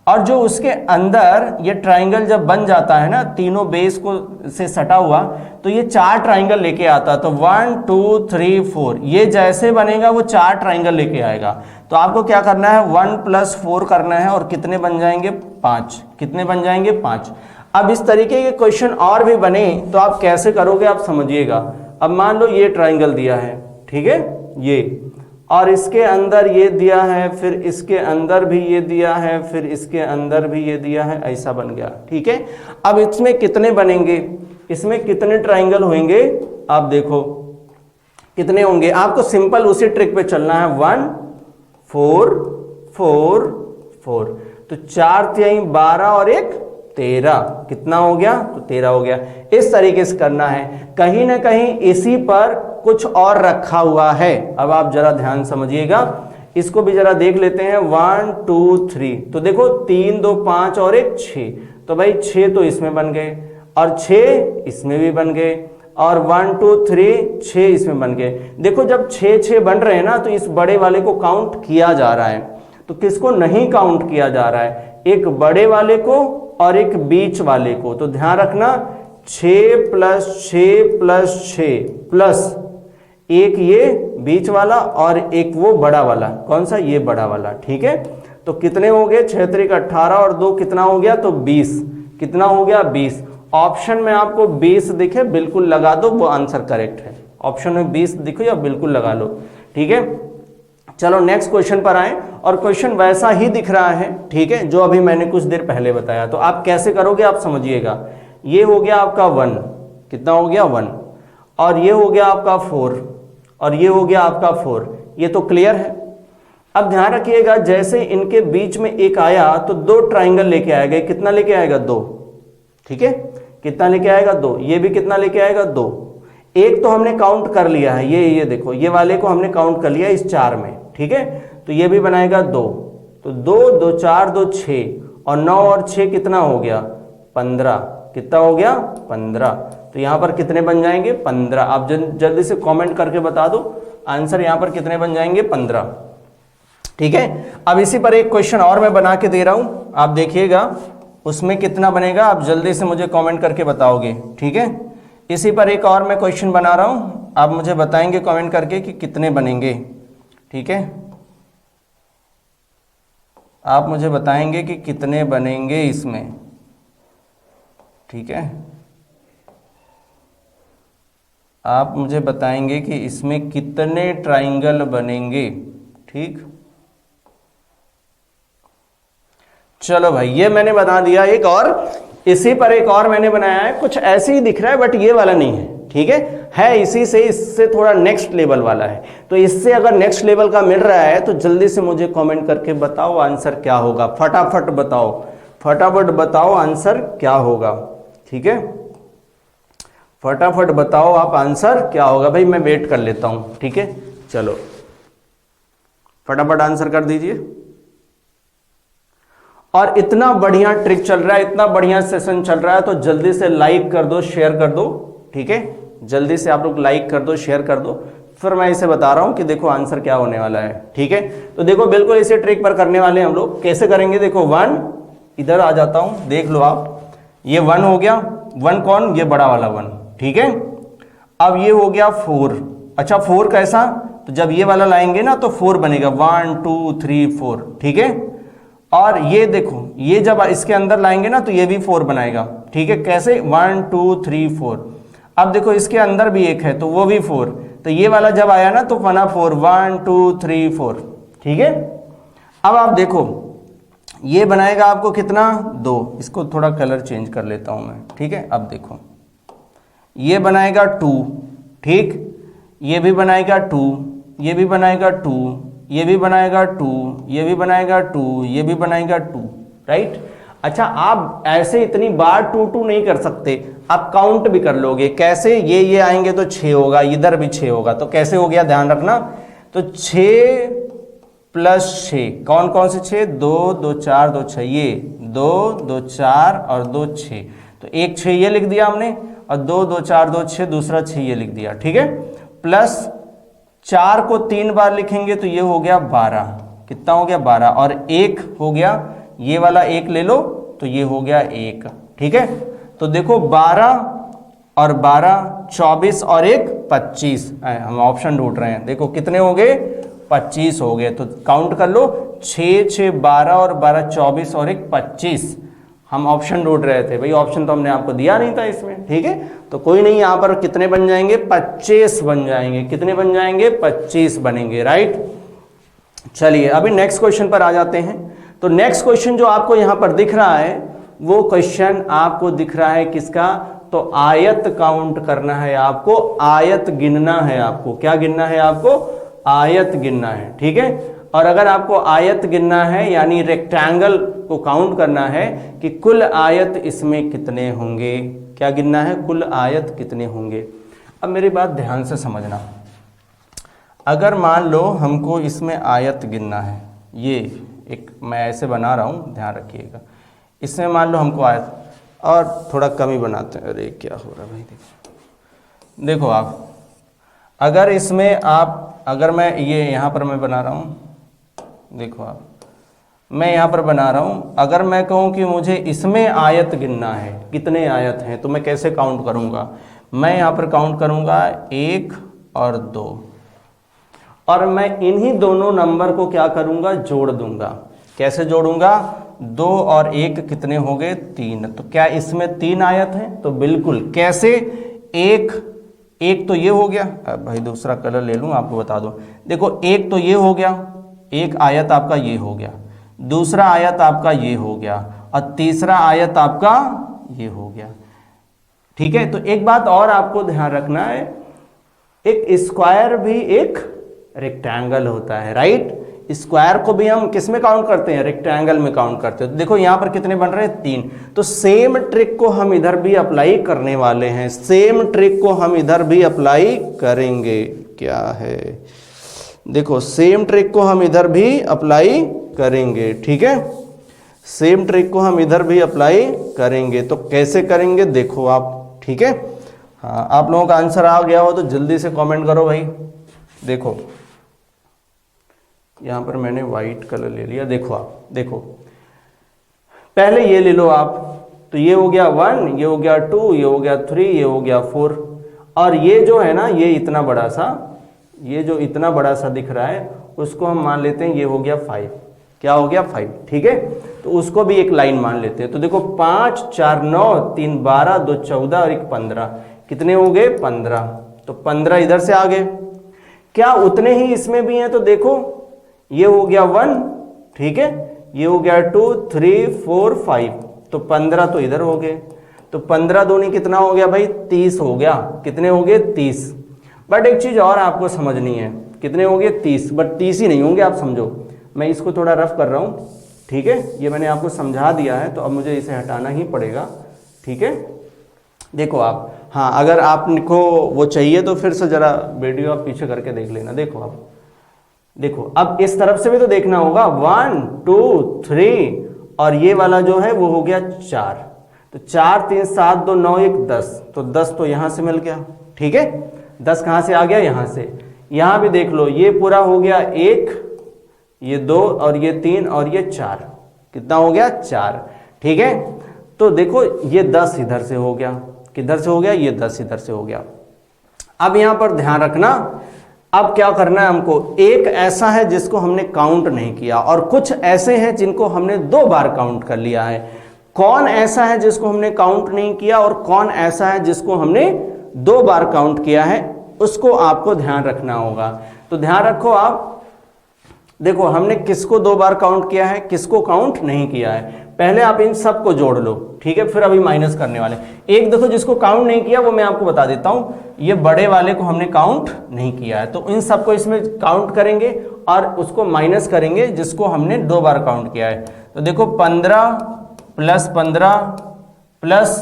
और जो उसके अंदर ये ट्राइंगल जब बन जाता है ना, तीनों बेस को से सटा हुआ, तो ये 4 ट्राइंगल लेके आता है। तो 1 2 3 4, ये जैसे बनेगा वो 4 ट्राइंगल लेके आएगा। तो आपको क्या करना है? 1 + 4 करना है, और कितने बन जाएंगे? 5। कितने बन जाएंगे? 5। अब इस तरीके के क्वेश्चन और भी बने तो आप कैसे करोगे, आप समझिएगा। अब मान लो ये ट्राइंगल दिया है, ठीक है, ये, और इसके अंदर ये दिया है, फिर इसके अंदर भी ये दिया है, फिर इसके अंदर भी ये दिया है, ऐसा बन गया, ठीक है। अब इसमें कितने बनेंगे? इसमें कितने ट्राइंगल होंगे? आप देखो कितने होंगे। आपको सिंपल उसी ट्रिक पे चलना है। 1 4 4 4, तो 4 तिहाई 12 और 1 13, कितना हो गया? तो 13 हो गया। इस तरीके से करना है। कहीं ना कहीं इसी पर कुछ और रखा हुआ है। अब आप जरा ध्यान समझिएगा, इसको भी जरा देख लेते हैं। 1 2 3, तो देखो 3 2 5 और 1 6, तो भाई 6 तो इसमें बन गए, और 6 इसमें भी बन गए, और 1 2 3 6 इसमें बन गए। देखो जब 6 6 बन रहे हैं ना, तो इस बड़े वाले को काउंट किया जा रहा है। तो किसको नहीं काउंट किया जा रहा है? एक बड़े वाले को और एक बीच वाले को। तो ध्यान रखना, 6 + 6 + 6 प्लस एक ये बीच वाला और एक वो बड़ा वाला। कौन सा? ये बड़ा वाला, ठीक है। तो कितने हो गए? 6 3 18 और 2 कितना हो गया? तो 20। कितना हो गया? 20। ऑप्शन में आपको 20 दिखे, बिल्कुल लगा दो, वो आंसर करेक्ट है। ऑप्शन में 20 दिखो या बिल्कुल लगा लो, ठीक है। चलो नेक्स्ट क्वेश्चन पर आए, और क्वेश्चन वैसा ही दिख रहा है, ठीक है, जो अभी मैंने कुछ देर पहले बताया। तो आप कैसे करोगे, आप समझिएगा। ये हो गया आपका 1, कितना हो गया? 1, और ये हो गया आपका 4, और ये हो गया आपका 4। ये तो क्लियर है। अब ध्यान रखिएगा, जैसे इनके बीच में एक आया तो 2 ट्राइंगल लेके आएगा। कितना लेके आएगा? 2, ठीक है, कितना लेके आएगा? 2। ये भी कितना लेके आएगा? 2। एक तो हमने काउंट कर लिया है, ये देखो, ये वाले को हमने काउंट कर लिया इस 4 में, ठीक है। तो ये भी बनाएगा 2, तो 2 2 4 2 6, और 9 और 6 कितना हो गया? 15। कितना हो गया? 15। तो यहां पर कितने बन जाएंगे? 15। आप जल्दी से कमेंट करके बता दो आंसर यहां पर कितने बन जाएंगे? 15, ठीक है। अब इसी पर एक क्वेश्चन और मैं बना के दे रहा हूं, आप देखिएगा उसमें कितना बनेगा। आप जल्दी से मुझे कमेंट करके बताओगे, ठीक है। इसी पर एक और मैं क्वेश्चन बना रहा हूं, आप मुझे बताएंगे कमेंट करके कि कितने बनेंगे। ठीक है, आप मुझे बताएंगे कि कितने बनेंगे इसमें। ठीक है, आप मुझे बताएंगे कि इसमें कितने ट्राइंगल बनेंगे। ठीक, चलो भाई, ये मैंने बना दिया एक, और इसी पर एक और मैंने बनाया है, कुछ ऐसे ही दिख रहा है बट ये वाला नहीं है। ठीक है इसी से, इससे थोड़ा नेक्स्ट लेवल वाला है। तो इससे अगर नेक्स्ट लेवल का मिल रहा है तो जल्दी से मुझे कमेंट करके बताओ आंसर क्या होगा। फटाफट बताओ, फटाफट बताओ आंसर क्या होगा। ठीक है, फटाफट बताओ आप आंसर क्या होगा। भाई मैं वेट कर लेता हूं। ठीक है, चलो फटाफट आंसर कर दीजिए। और इतना बढ़िया ट्रिक चल रहा है, इतना बढ़िया सेशन चल रहा है, तो जल्दी से लाइक कर दो, शेयर कर दो। ठीक है, जल्दी से आप लोग लाइक कर दो, शेयर कर दो। फिर मैं इसे बता रहा हूं कि देखो आंसर क्या होने वाला है। ठीक है, तो देखो बिल्कुल इसे ट्रिक पर करने वाले हैं हम लोग। कैसे करेंगे, देखो 1, इधर आ जाता हूं, देख लो आप, ये 1 हो गया। 1 कौन, ये बड़ा वाला 1। ठीक है, अब ये हो गया 4। अच्छा 4 कैसा, तो जब ये वाला लाएंगे ना तो 4 बनेगा, 1 2 3 4। ठीक है, और ये देखो, ये जब इसके अंदर लाएंगे ना तो ये भी 4 बनाएगा। ठीक है, कैसे, 1 2 3 4। अब देखो इसके अंदर भी एक है तो वो भी 4, तो ये वाला जब आया ना तो बना 4, 1 2 3 4। ठीक है, अब आप देखो ये बनाएगा आपको कितना, 2। इसको थोड़ा कलर चेंज कर लेता हूं मैं। ठीक है, अब देखो ये बनाएगा 2। ठीक, ये भी बनाएगा 2, ये भी बनाएगा 2, ये भी बनाएगा 2, ये भी बनाएगा 2, ये भी बनाएगा 2। राइट। अच्छा, आप ऐसे इतनी बार 2 2 नहीं कर सकते, आप काउंट भी कर लोगे। कैसे, ये आएंगे तो 6 होगा, इधर भी 6 होगा, तो कैसे हो गया ध्यान रखना। तो 6 प्लस 6, कौन कौन से 6, 2 2 4 2 6, ये 2 2 4 और 2 6, तो एक 6 ये लिख दिया हमने, और 2 2 4 2 6, दूसरा 6 ये लिख दिया। ठीक है, प्लस 4 को 3 बार लिखेंगे तो ये हो गया 12। कितना हो गया, 12, और 1 हो गया, ये वाला 1 ले लो तो ये हो गया 1। ठीक है, तो देखो 12 और 12 24 और 1 25। हम ऑप्शन ढूंढ रहे हैं, देखो कितने हो गए, 25 हो गए। तो काउंट कर लो, 6 6 12 और 12 24 और 1 25। हम ऑप्शन ढूंढ रहे थे भाई, ऑप्शन तो हमने आपको दिया नहीं था इसमें। ठीक है, तो कोई नहीं, यहां पर कितने बन जाएंगे, 25 बन जाएंगे। कितने बन जाएंगे, 25 बनेंगे। राइट, चलिए अभी नेक्स्ट क्वेश्चन पर आ जाते हैं। तो नेक्स्ट क्वेश्चन जो आपको यहां पर दिख रहा है, वो क्वेश्चन आपको दिख रहा है किसका, तो आयत काउंट करना है आपको, आयत गिनना है आपको। क्या गिनना है आपको, आयत गिनना है। ठीक है, और अगर आपको आयत गिनना है यानी रेक्टेंगल को काउंट करना है कि कुल आयत इसमें कितने होंगे, क्या गिनना है, कुल आयत कितने होंगे। अब मेरी बात ध्यान से समझना, अगर मान लो हमको इसमें आयत गिनना है, ये एक मैं ऐसे बना रहा हूं, ध्यान रखिएगा, इसमें मान लो हमको आयत, और थोड़ा कम ही बनाते हैं, अरे क्या हो रहा है भाई, देखो आप, अगर इसमें आप, अगर मैं ये यहाँ पर मैं बना रहा हूँ, देखो आप, मैं यहाँ पर बना रहा हूँ, अगर मैं कहूँ कि मुझे इसमें आयत गिनना है, कितने आयत हैं, तो मैं कैसे काउंट करूँगा, मैं यहाँ पर काउंट करूँगा 1 और 2, और मैं इन्हीं दोनों नंबर को क्या करूँगा, जोड़ दूंगा। कैसे जोड़ूंगा, 2 और 1 कितने हो गए, 3। तो क्या इसमें 3 आयत हैं, तो बिल्कुल। कैसे, एक तो ये हो गया, अब भाई दूसरा कलर ले लूँ आपको बता दूँ, देखो एक तो ये हो गया, एक आयत आपका ये हो गया, दूसरा आयत आपका ये हो गया, और तीसरा आयत आपका ये हो गया। ठीक है, तो एक बात और आपको ध्यान रखना है, एक स्क्वायर भी एक रेक्टेंगल होता है। राइट, स्क्वायर को भी हम किस में काउंट करते हैं, रेक्टेंगल में काउंट करते हैं। तो देखो यहां पर कितने बन रहे हैं, 3। तो सेम ट्रिक को हम इधर भी अप्लाई करने वाले हैं, सेम ट्रिक को हम इधर भी अप्लाई करेंगे। क्या है, देखो सेम ट्रिक को हम इधर भी अप्लाई करेंगे। ठीक है, सेम ट्रिक को हम इधर भी अप्लाई करेंगे। तो कैसे करेंगे, देखो आप। ठीक है, हाँ, आप लोगों का आंसर आ गया हो तो जल्दी से कमेंट करो भाई। देखो यहां पर मैंने व्हाइट कलर ले लिया, देखो आप, देखो पहले ये ले लो आप, तो तो ये हो गया 1, ये हो गया 2, ये हो गया 3, ये हो गया 4, और ये जो है ना ये इतना बड़ा सा, ये जो इतना बड़ा सा दिख रहा है उसको हम मान लेते हैं ये हो गया 5। क्या हो गया 5, ठीक है। तो उसको भी एक लाइन मान लेते हैं। तो देखो 5 4 9 3 12 2 14 और 1 15, कितने हो गए 15। तो 15 इधर से आ गए। क्या उतने ही इसमें भी हैं? तो देखो ये हो गया 1, ठीक है, ये हो गया 2 3 4 5, तो 15 तो इधर हो गए। तो 15 दूनी कितना हो गया भाई 30 हो गया। कितने हो गए 30। बट एक चीज और आपको समझनी है, कितने हो गए 30, बट 30 ही नहीं होंगे, आप समझो। मैं इसको थोड़ा रफ कर रहा हूं, ठीक है, ये मैंने आपको समझा दिया है तो अब मुझे इसे हटाना ही पड़ेगा, ठीक है। देखो आप, हाँ अगर आपको वो चाहिए तो फिर से जरा वीडियो आप पीछे करके देख लेना। देखो आप, देखो अब इस तरफ से भी तो देखना होगा, 1 2 3 और ये वाला जो है वो हो गया 4। तो 4 3 7 2 9 1 10, तो 10 तो यहां से मिल गया, ठीक है। 10 कहां से आ गया? यहां से। यहां भी देख लो, ये पूरा हो गया 1, ये 2 और ये 3 और ये 4, कितना हो गया 4, ठीक है। तो देखो ये 10 इधर से हो गया, किधर से हो गया? ये 10 इधर से हो गया। अब यहां पर ध्यान रखना, अब क्या करना है हमको, एक ऐसा है जिसको हमने काउंट नहीं किया और कुछ ऐसे हैं जिनको हमने 2 बार काउंट कर लिया है। कौन ऐसा है जिसको हमने काउंट नहीं किया और कौन ऐसा है जिसको हमने 2 बार काउंट किया है, उसको आपको ध्यान रखना होगा। तो ध्यान रखो आप, देखो हमने किसको 2 बार काउंट किया है, किसको काउंट नहीं किया है। पहले आप इन सब को जोड़ लो, ठीक है, फिर अभी माइनस करने वाले। एक देखो जिसको काउंट नहीं किया वो मैं आपको बता देता हूं, ये बड़े वाले को हमने काउंट नहीं किया है, तो इन सबको इसमें काउंट करेंगे और उसको माइनस करेंगे जिसको हमने 2 बार काउंट किया है। तो देखो 15 प्लस 15 प्लस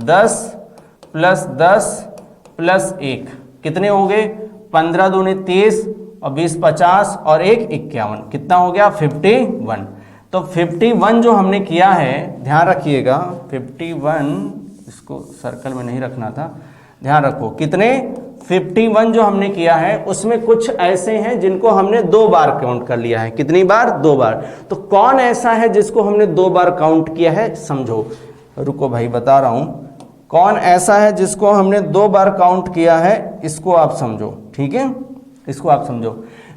10 प्लस 10 प्लस 1, कितने हो गए? 15 दूनी 30 और 20 50 और 1 51, कितना हो गया 51। तो 51 जो हमने किया है, ध्यान रखिएगा 51, इसको सर्कल में नहीं रखना था, ध्यान रखो कितने 51 जो हमने किया है उसमें कुछ ऐसे हैं जिनको हमने 2 बार काउंट कर लिया है। कितनी बार? 2 बार। तो कौन ऐसा है जिसको हमने 2 बार काउंट किया है, समझो। रुको भाई बता रहा हूं, कौन ऐसा है जिसको हमने 2 बार काउंट किया है, इसको आप समझो, ठीक है, इसको आप समझो।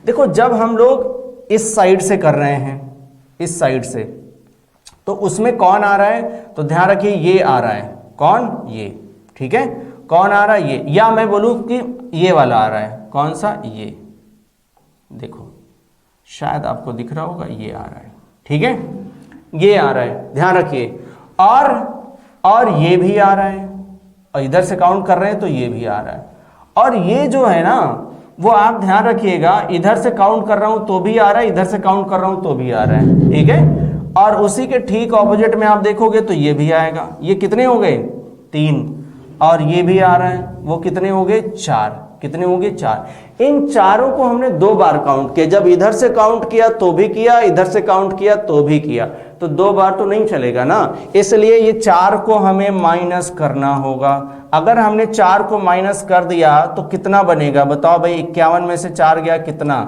देखो जब हम लोग इस साइड से कर रहे हैं, इस साइड से, तो उसमें कौन आ रहा है? तो ध्यान रखिए ये आ रहा है, कौन? ये, ठीक है। कौन आ रहा है? ये, या मैं बोलूं कि ये वाला आ रहा है, कौन सा? ये, देखो शायद आपको दिख रहा होगा, ये आ रहा है, ठीक है, ये आ रहा है, ध्यान रखिए। और ये भी आ रहा है, और इधर से काउंट कर रहे हैं तो ये भी आ रहा है। और ये जो है ना वो आप ध्यान रखिएगा, इधर से काउंट कर रहा हूं तो भी आ रहा है, इधर से काउंट कर रहा हूं तो भी आ रहा है, ठीक है। और उसी के ठीक ऑपोजिट में आप देखोगे तो ये भी आएगा। ये कितने हो गए? 3। और ये भी आ रहा है, वो कितने हो गए? 4। कितने हो गए? 4। इन चारों को हमने 2 बार काउंट किया। जब इधर से काउंट किया तो भी किया, इधर से काउंट किया तो भी किया, तो 2 बार तो नहीं चलेगा ना, इसलिए ये 4 को हमें माइनस करना होगा। अगर हमने 4 को माइनस कर दिया तो कितना बनेगा बताओ भाई? 51 में से 4 गया कितना?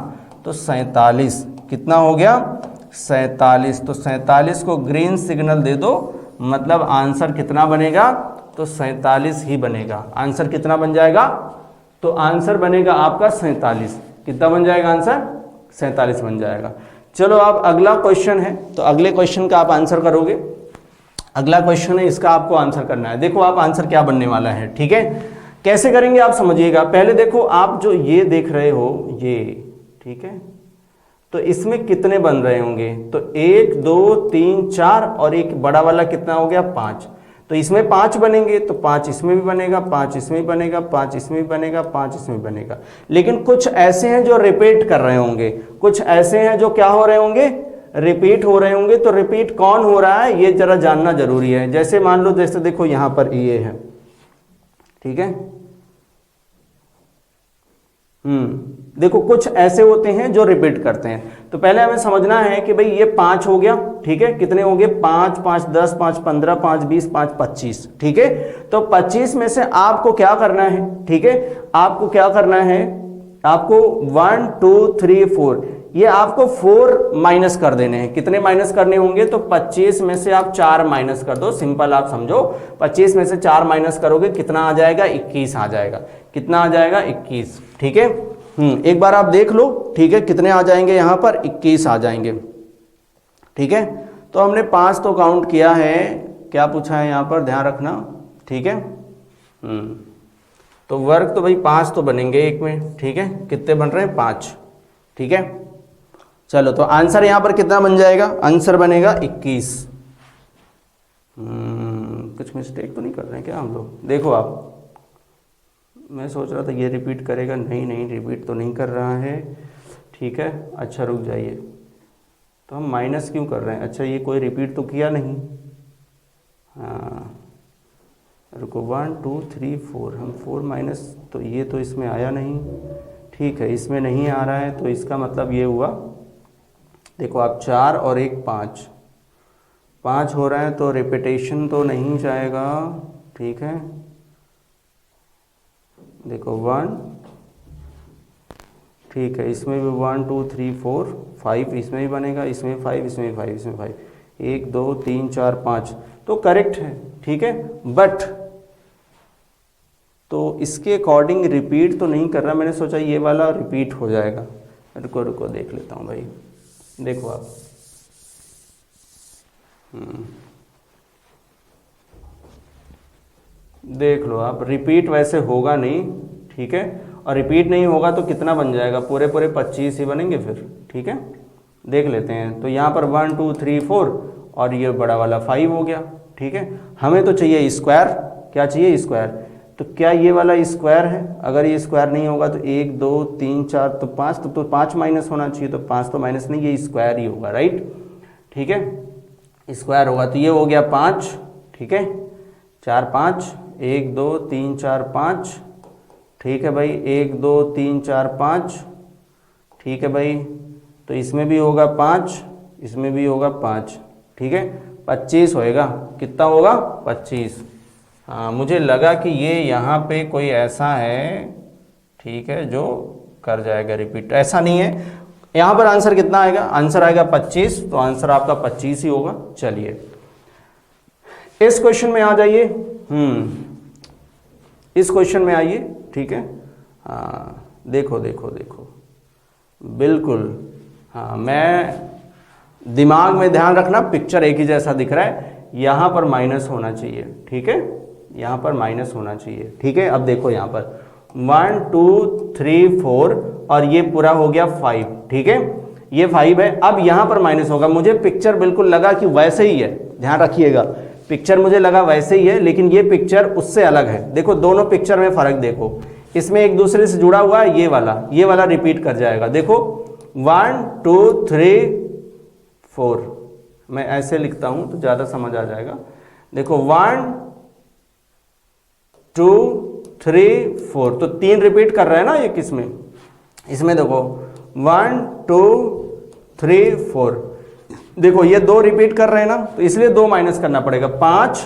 तो 47। कितना हो गया? 47। तो 47 को ग्रीन सिग्नल दे दो, मतलब आंसर कितना बनेगा? तो 47 ही बनेगा। आंसर कितना बन जाएगा? तो आंसर बनेगा आपका 47। कितना बन जाएगा आंसर? 47 बन जाएगा। चलो अब अगला क्वेश्चन है, तो अगले क्वेश्चन का आप आंसर करोगे। अगला क्वेश्चन है, इसका आपको आंसर करना है। देखो आप आंसर क्या बनने वाला है, ठीक है। कैसे करेंगे आप समझिएगा। पहले देखो आप जो ये देख रहे हो ये, ठीक है, तो इसमें कितने बन रहे होंगे? तो 1 2 3 4 और एक बड़ा वाला कितना हो गया? 5। तो इसमें 5 बनेंगे, तो 5 इसमें भी बनेगा, 5 इसमें भी बनेगा, 5 इसमें भी बनेगा, 5 इसमें भी बनेगा। लेकिन कुछ ऐसे हैं जो रिपीट कर रहे होंगे, कुछ ऐसे हैं जो क्या हो रहे होंगे? रिपीट हो रहे होंगे। तो रिपीट कौन हो रहा है ये जरा जानना जरूरी है। जैसे मान लो, जैसे देखो यहां पर ये है, ठीक है, देखो कुछ ऐसे होते हैं जो रिपीट करते हैं। तो पहले हमें समझना है कि भाई ये 5 हो गया, ठीक है, कितने हो गए? 5 5 10 5 15 5 20 5 25, ठीक है। तो 25 में से आपको क्या करना है, ठीक है, आपको क्या करना है? आपको 1 2 3 4 ये आपको 4 माइनस कर देने हैं। कितने माइनस करने होंगे? तो 25 में से आप 4 माइनस कर दो, सिंपल आप समझो। 25 में से 4 माइनस करोगे कितना आ जाएगा? 21 आ जाएगा। कितना आ जाएगा? 21। ठीक है, एक बार आप देख लो। ठीक है, कितने आ जाएंगे यहाँ पर? 21 आ जाएंगे। ठीक है, तो हमने 5 तो काउंट किया है। क्या पूछा है यहाँ पर, ध्यान रखना। ठीक है, तो वर्ग तो भाई 5 तो बनेंगे एक में। ठीक है, कितने बन रहे हैं? 5। ठीक है, चलो तो आंसर यहां पर कितना बन जाएगा? आंसर बनेगा 21। कुछ मिस्टेक तो नहीं कर रहे हैं क्या हम लोग? देखो आप, मैं सोच रहा था ये रिपीट करेगा, नहीं रिपीट तो नहीं कर रहा है। ठीक है, अच्छा रुक जाइए, तो हम माइनस क्यों कर रहे हैं? अच्छा, ये कोई रिपीट तो किया नहीं। हाँ रुको, 1 2 3 4, हम 4 माइनस, तो ये तो इसमें आया नहीं। ठीक है, इसमें नहीं आ रहा है, तो इसका मतलब ये हुआ, देखो आप 4 और 1 5 हो रहा है, तो रिपीटेशन तो नहीं जाएगा। ठीक है, देखो 1, ठीक है, इसमें भी 1 2 3 4 5 इसमें भी बनेगा, इसमें 5, इसमें 5, इसमें 5, 1 2 3 4 5, तो करेक्ट है। ठीक है, बट तो इसके अकॉर्डिंग रिपीट तो नहीं कर रहा। मैंने सोचा ये वाला रिपीट हो जाएगा। रुको देख लेता हूँ भाई। देखो आप, देख लो आप, रिपीट वैसे होगा नहीं। ठीक है, और रिपीट नहीं होगा तो कितना बन जाएगा? पूरे 25 ही बनेंगे फिर। ठीक है, देख लेते हैं। तो यहाँ पर 1 2 3 4 और ये बड़ा वाला 5 हो गया। ठीक है, हमें तो चाहिए स्क्वायर। क्या चाहिए? स्क्वायर। तो क्या ये वाला स्क्वायर है? अगर ये स्क्वायर नहीं होगा तो 1 2 3 4 तो 5, तो 5 माइनस होना चाहिए, तो 5 तो माइनस नहीं, ये स्क्वायर ही होगा, राइट। ठीक है, स्क्वायर होगा तो ये हो गया 5। ठीक है, 4 5, 1 2 3 4 5। ठीक है भाई, 1 2 3 4 5। ठीक है भाई, तो इसमें भी होगा 5, इसमें भी होगा 5। ठीक है, 25 होएगा। कितना होगा? 25। हाँ, मुझे लगा कि ये यहाँ पे कोई ऐसा है, ठीक है, जो कर जाएगा रिपीट। ऐसा नहीं है। यहाँ पर आंसर कितना आएगा? आंसर आएगा 25, तो आंसर आपका 25 ही होगा। चलिए इस क्वेश्चन में आ जाइए। इस क्वेश्चन में आइए। ठीक है, हाँ देखो, बिल्कुल। हाँ, मैं दिमाग में ध्यान रखना, पिक्चर एक ही जैसा दिख रहा है। यहाँ पर माइनस होना चाहिए। ठीक है, यहाँ पर माइनस होना चाहिए। ठीक है, अब देखो यहाँ पर 1 2 3 4 और ये पूरा हो गया 5। ठीक है, ये 5 है। अब यहाँ पर माइनस होगा। मुझे पिक्चर बिल्कुल लगा कि वैसे ही है, ध्यान रखिएगा, पिक्चर मुझे लगा वैसे ही है, लेकिन ये पिक्चर उससे अलग है। देखो दोनों पिक्चर में फर्क देखो, इसमें एक दूसरे से जुड़ा हुआ है, ये वाला रिपीट कर जाएगा। देखो 1 2 3 4, मैं ऐसे लिखता हूं तो ज्यादा समझ आ जाएगा। देखो 1 2 3 4, तो 3 रिपीट कर रहा है ना ये किसमें? इसमें देखो 1 2 3 4, देखो ये 2 रिपीट कर रहे हैं ना, तो इसलिए 2 माइनस करना पड़ेगा। 5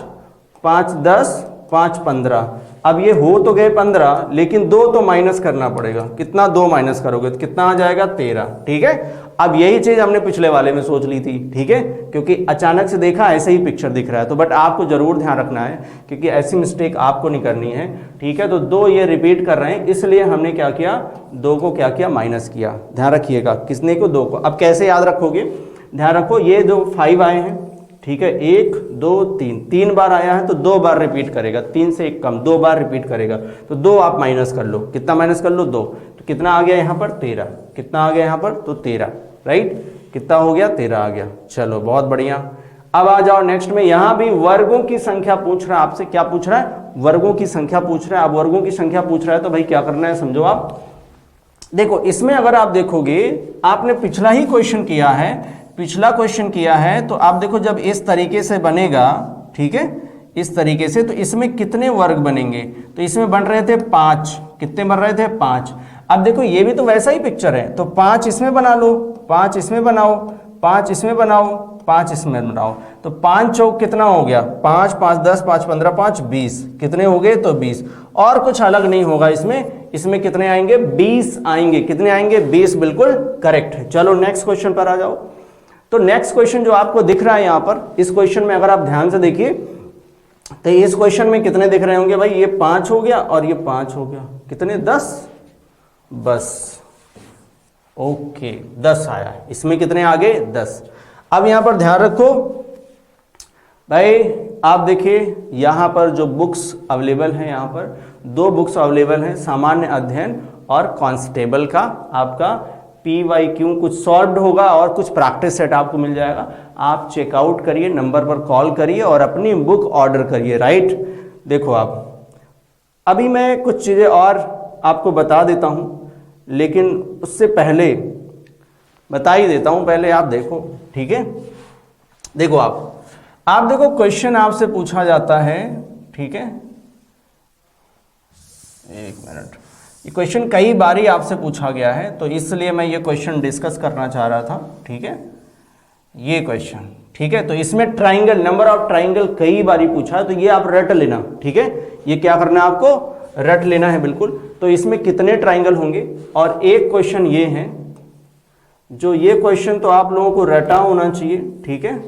5 10 5 15, अब ये हो तो गए 15, लेकिन 2 तो माइनस करना पड़ेगा। कितना? 2 माइनस करोगे तो कितना आ जाएगा? 13। ठीक है, अब यही चीज हमने पिछले वाले में सोच ली थी। ठीक है, क्योंकि अचानक से देखा ऐसे ही पिक्चर दिख रहा है, तो बट आपको जरूर ध्यान रखना है, क्योंकि ऐसी मिस्टेक आपको नहीं करनी है। ठीक है, तो 2 ये रिपीट कर रहे हैं, इसलिए हमने क्या किया? 2 को क्या किया? माइनस किया। ध्यान रखिएगा, किसने को? 2 को। अब कैसे याद रखोगे? ध्यान रखो, ये जो 5 आए हैं, ठीक है, 1 2 3, 3 बार आया है तो 2 बार रिपीट करेगा। 3 से 1 कम, 2 बार रिपीट करेगा, तो 2 आप माइनस कर लो। कितना माइनस कर लो? 2। तो कितना आ गया यहाँ पर? 13। कितना आ गया यहाँ पर? तो 13, राइट। कितना हो गया? 13 आ गया। चलो बहुत बढ़िया। अब आ जाओ नेक्स्ट में। यहां भी वर्गों की संख्या पूछ रहा है आपसे। क्या पूछ रहा है? वर्गों की संख्या पूछ रहा है। अब वर्गों की संख्या पूछ रहा है तो भाई क्या करना है, समझो आप। देखो इसमें अगर आप देखोगे, आपने पिछला ही क्वेश्चन किया है, पिछला क्वेश्चन किया है, तो आप देखो जब इस तरीके से बनेगा, ठीक है, इस तरीके से, तो इसमें कितने वर्ग बनेंगे? तो इसमें बन रहे थे 5। कितने बन रहे थे? 5। अब देखो ये भी तो वैसा ही पिक्चर है, तो 5 इसमें बना लो, 5 इसमें बनाओ, 5 इसमें बनाओ, 5 इसमें बनाओ, तो 5 चौक कितना हो गया, 5 5 10 5 15 5 20, कितने हो गए, तो 20। और कुछ अलग नहीं होगा इसमें कितने आएंगे, 20 आएंगे। कितने आएंगे, 20, बिल्कुल करेक्ट है। चलो नेक्स्ट क्वेश्चन पर आ जाओ। तो नेक्स्ट क्वेश्चन जो आपको दिख रहा है यहाँ पर, इस क्वेश्चन में अगर आप ध्यान से देखिए तो इस क्वेश्चन में कितने दिख रहे होंगे भाई, ये 5 हो गया और ये 5 हो गया, कितने, 10, बस ओके 10 आया। इसमें कितने आ गए, 10। अब यहां पर ध्यान रखो भाई, आप देखिए यहां पर जो बुक्स अवेलेबल हैं, यहां पर 2 बुक्स अवेलेबल हैं, सामान्य अध्ययन और कांस्टेबल का आपका PYQ कुछ सॉल्व्ड होगा और कुछ प्रैक्टिस सेट आपको मिल जाएगा। आप चेकआउट करिए, नंबर पर कॉल करिए और अपनी बुक ऑर्डर करिए, राइट। देखो आप, अभी मैं कुछ चीज़ें और आपको बता देता हूं, लेकिन उससे पहले बता ही देता हूं, पहले आप देखो, ठीक है। देखो आप देखो क्वेश्चन आपसे पूछा जाता है, ठीक है, एक मिनट, ये क्वेश्चन कई बारी आपसे पूछा गया है, तो इसलिए मैं ये क्वेश्चन डिस्कस करना चाह रहा था, ठीक है, ये क्वेश्चन, ठीक है। तो इसमें ट्राइंगल, नंबर ऑफ ट्राइंगल कई बारी पूछा है, तो ये आप रट लेना, ठीक है, ये क्या करना है आपको, रट लेना है बिल्कुल। तो इसमें कितने ट्राइंगल होंगे, और एक क्वेश्चन ये है, जो ये क्वेश्चन तो आप लोगों को रटा होना चाहिए, ठीक है,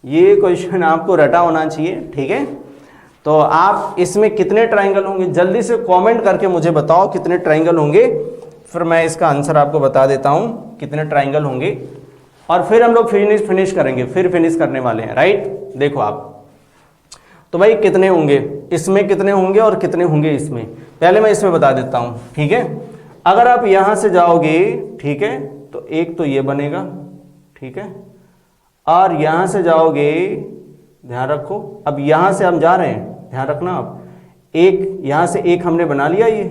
ये क्वेश्चन आपको रटा होना चाहिए, ठीक है। तो आप इसमें कितने ट्राइंगल होंगे, जल्दी से कमेंट करके मुझे बताओ कितने ट्राइंगल होंगे, फिर मैं इसका आंसर आपको बता देता हूं कितने ट्राइंगल होंगे, और फिर हम लोग फिनिश करेंगे, फिर फिनिश करने वाले हैं, राइट। देखो आप, तो भाई कितने होंगे, इसमें कितने होंगे और कितने होंगे इसमें, पहले मैं इसमें बता देता हूं, ठीक है। अगर आप यहां से जाओगे, ठीक है, तो एक तो ये बनेगा, ठीक है, और यहां से जाओगे, ध्यान रखो, अब यहां से हम जा रहे हैं, ध्यान रखना आप, एक यहां से एक हमने बना लिया ये,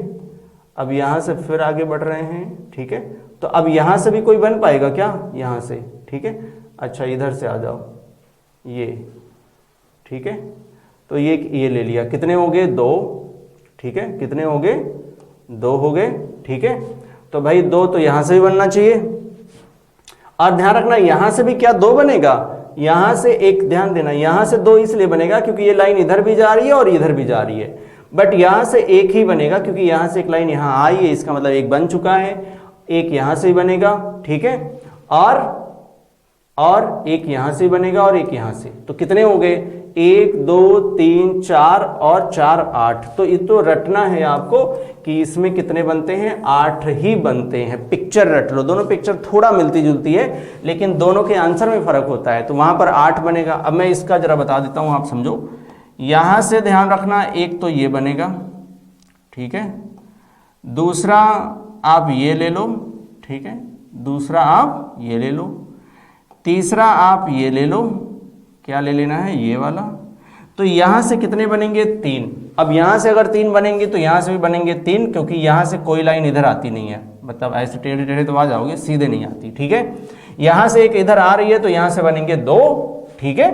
अब यहां से फिर आगे बढ़ रहे हैं, ठीक है। तो अब यहां से भी कोई बन पाएगा क्या, यहां से, ठीक है, अच्छा इधर से आ जाओ, ये, ठीक है, तो ये ले लिया, कितने हो गए, 2, ठीक है, कितने हो गए, 2 हो गए, ठीक है। तो भाई 2 तो यहां से भी बनना चाहिए, और ध्यान रखना यहां से भी क्या 2 बनेगा, यहां से एक, ध्यान देना, यहां से 2 इसलिए बनेगा क्योंकि ये लाइन इधर भी जा रही है और इधर भी जा रही है, बट यहां से एक ही बनेगा क्योंकि यहां से एक लाइन यहां आई है, इसका मतलब एक बन चुका है, एक यहां से भी बनेगा, ठीक है, और एक यहां से बनेगा और एक यहां से, तो कितने हो गए, 1 2 3 4 और 4 8। तो ये तो रटना है आपको कि इसमें कितने बनते हैं, 8 ही बनते हैं। पिक्चर रट लो, दोनों पिक्चर थोड़ा मिलती जुलती है, लेकिन दोनों के आंसर में फर्क होता है, तो वहां पर 8 बनेगा। अब मैं इसका जरा बता देता हूं, आप समझो, यहां से ध्यान रखना, एक तो ये बनेगा, ठीक है, दूसरा आप ये ले लो, ठीक है, दूसरा आप ये ले लो, तीसरा आप ये ले लो, क्या ले लेना है, ये वाला। तो यहां से कितने बनेंगे, 3। अब यहां से अगर 3 बनेंगे तो यहां से भी बनेंगे 3, क्योंकि यहां से कोई लाइन इधर आती नहीं है, मतलब ऐसे टेढ़े टेढ़े तो आ जाओगे, सीधे नहीं आती, ठीक है। यहां से एक इधर आ रही है तो यहां से बनेंगे 2, ठीक है,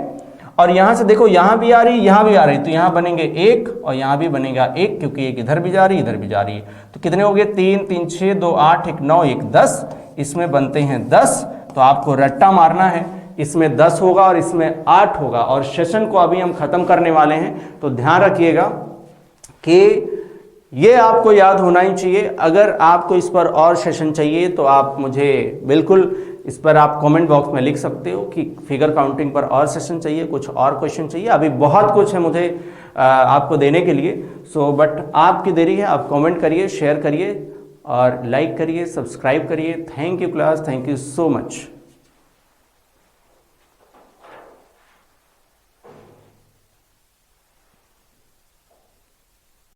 और यहां से देखो यहां भी आ रही है, यहां भी आ रही है, तो यहां बनेंगे 1 और यहां भी बनेगा 1, क्योंकि एक इधर भी जा रही है, इधर भी जा रही है। तो कितने हो गए, 3 3 6 2 8 1 9 1 10, इसमें बनते हैं 10। तो आपको रट्टा मारना है, इसमें 10 होगा और इसमें 8 होगा, और सेशन को अभी हम खत्म करने वाले हैं, तो ध्यान रखिएगा कि ये आपको याद होना ही चाहिए। अगर आपको इस पर और सेशन चाहिए तो आप मुझे बिल्कुल इस पर आप कमेंट बॉक्स में लिख सकते हो कि फिगर काउंटिंग पर और सेशन चाहिए, कुछ और क्वेश्चन चाहिए। अभी बहुत कुछ है मुझे आपको देने के लिए, सो बट आपकी देरी है, आप कमेंट करिए, शेयर करिए और लाइक करिए, सब्सक्राइब करिए। Thank you class, thank you so much.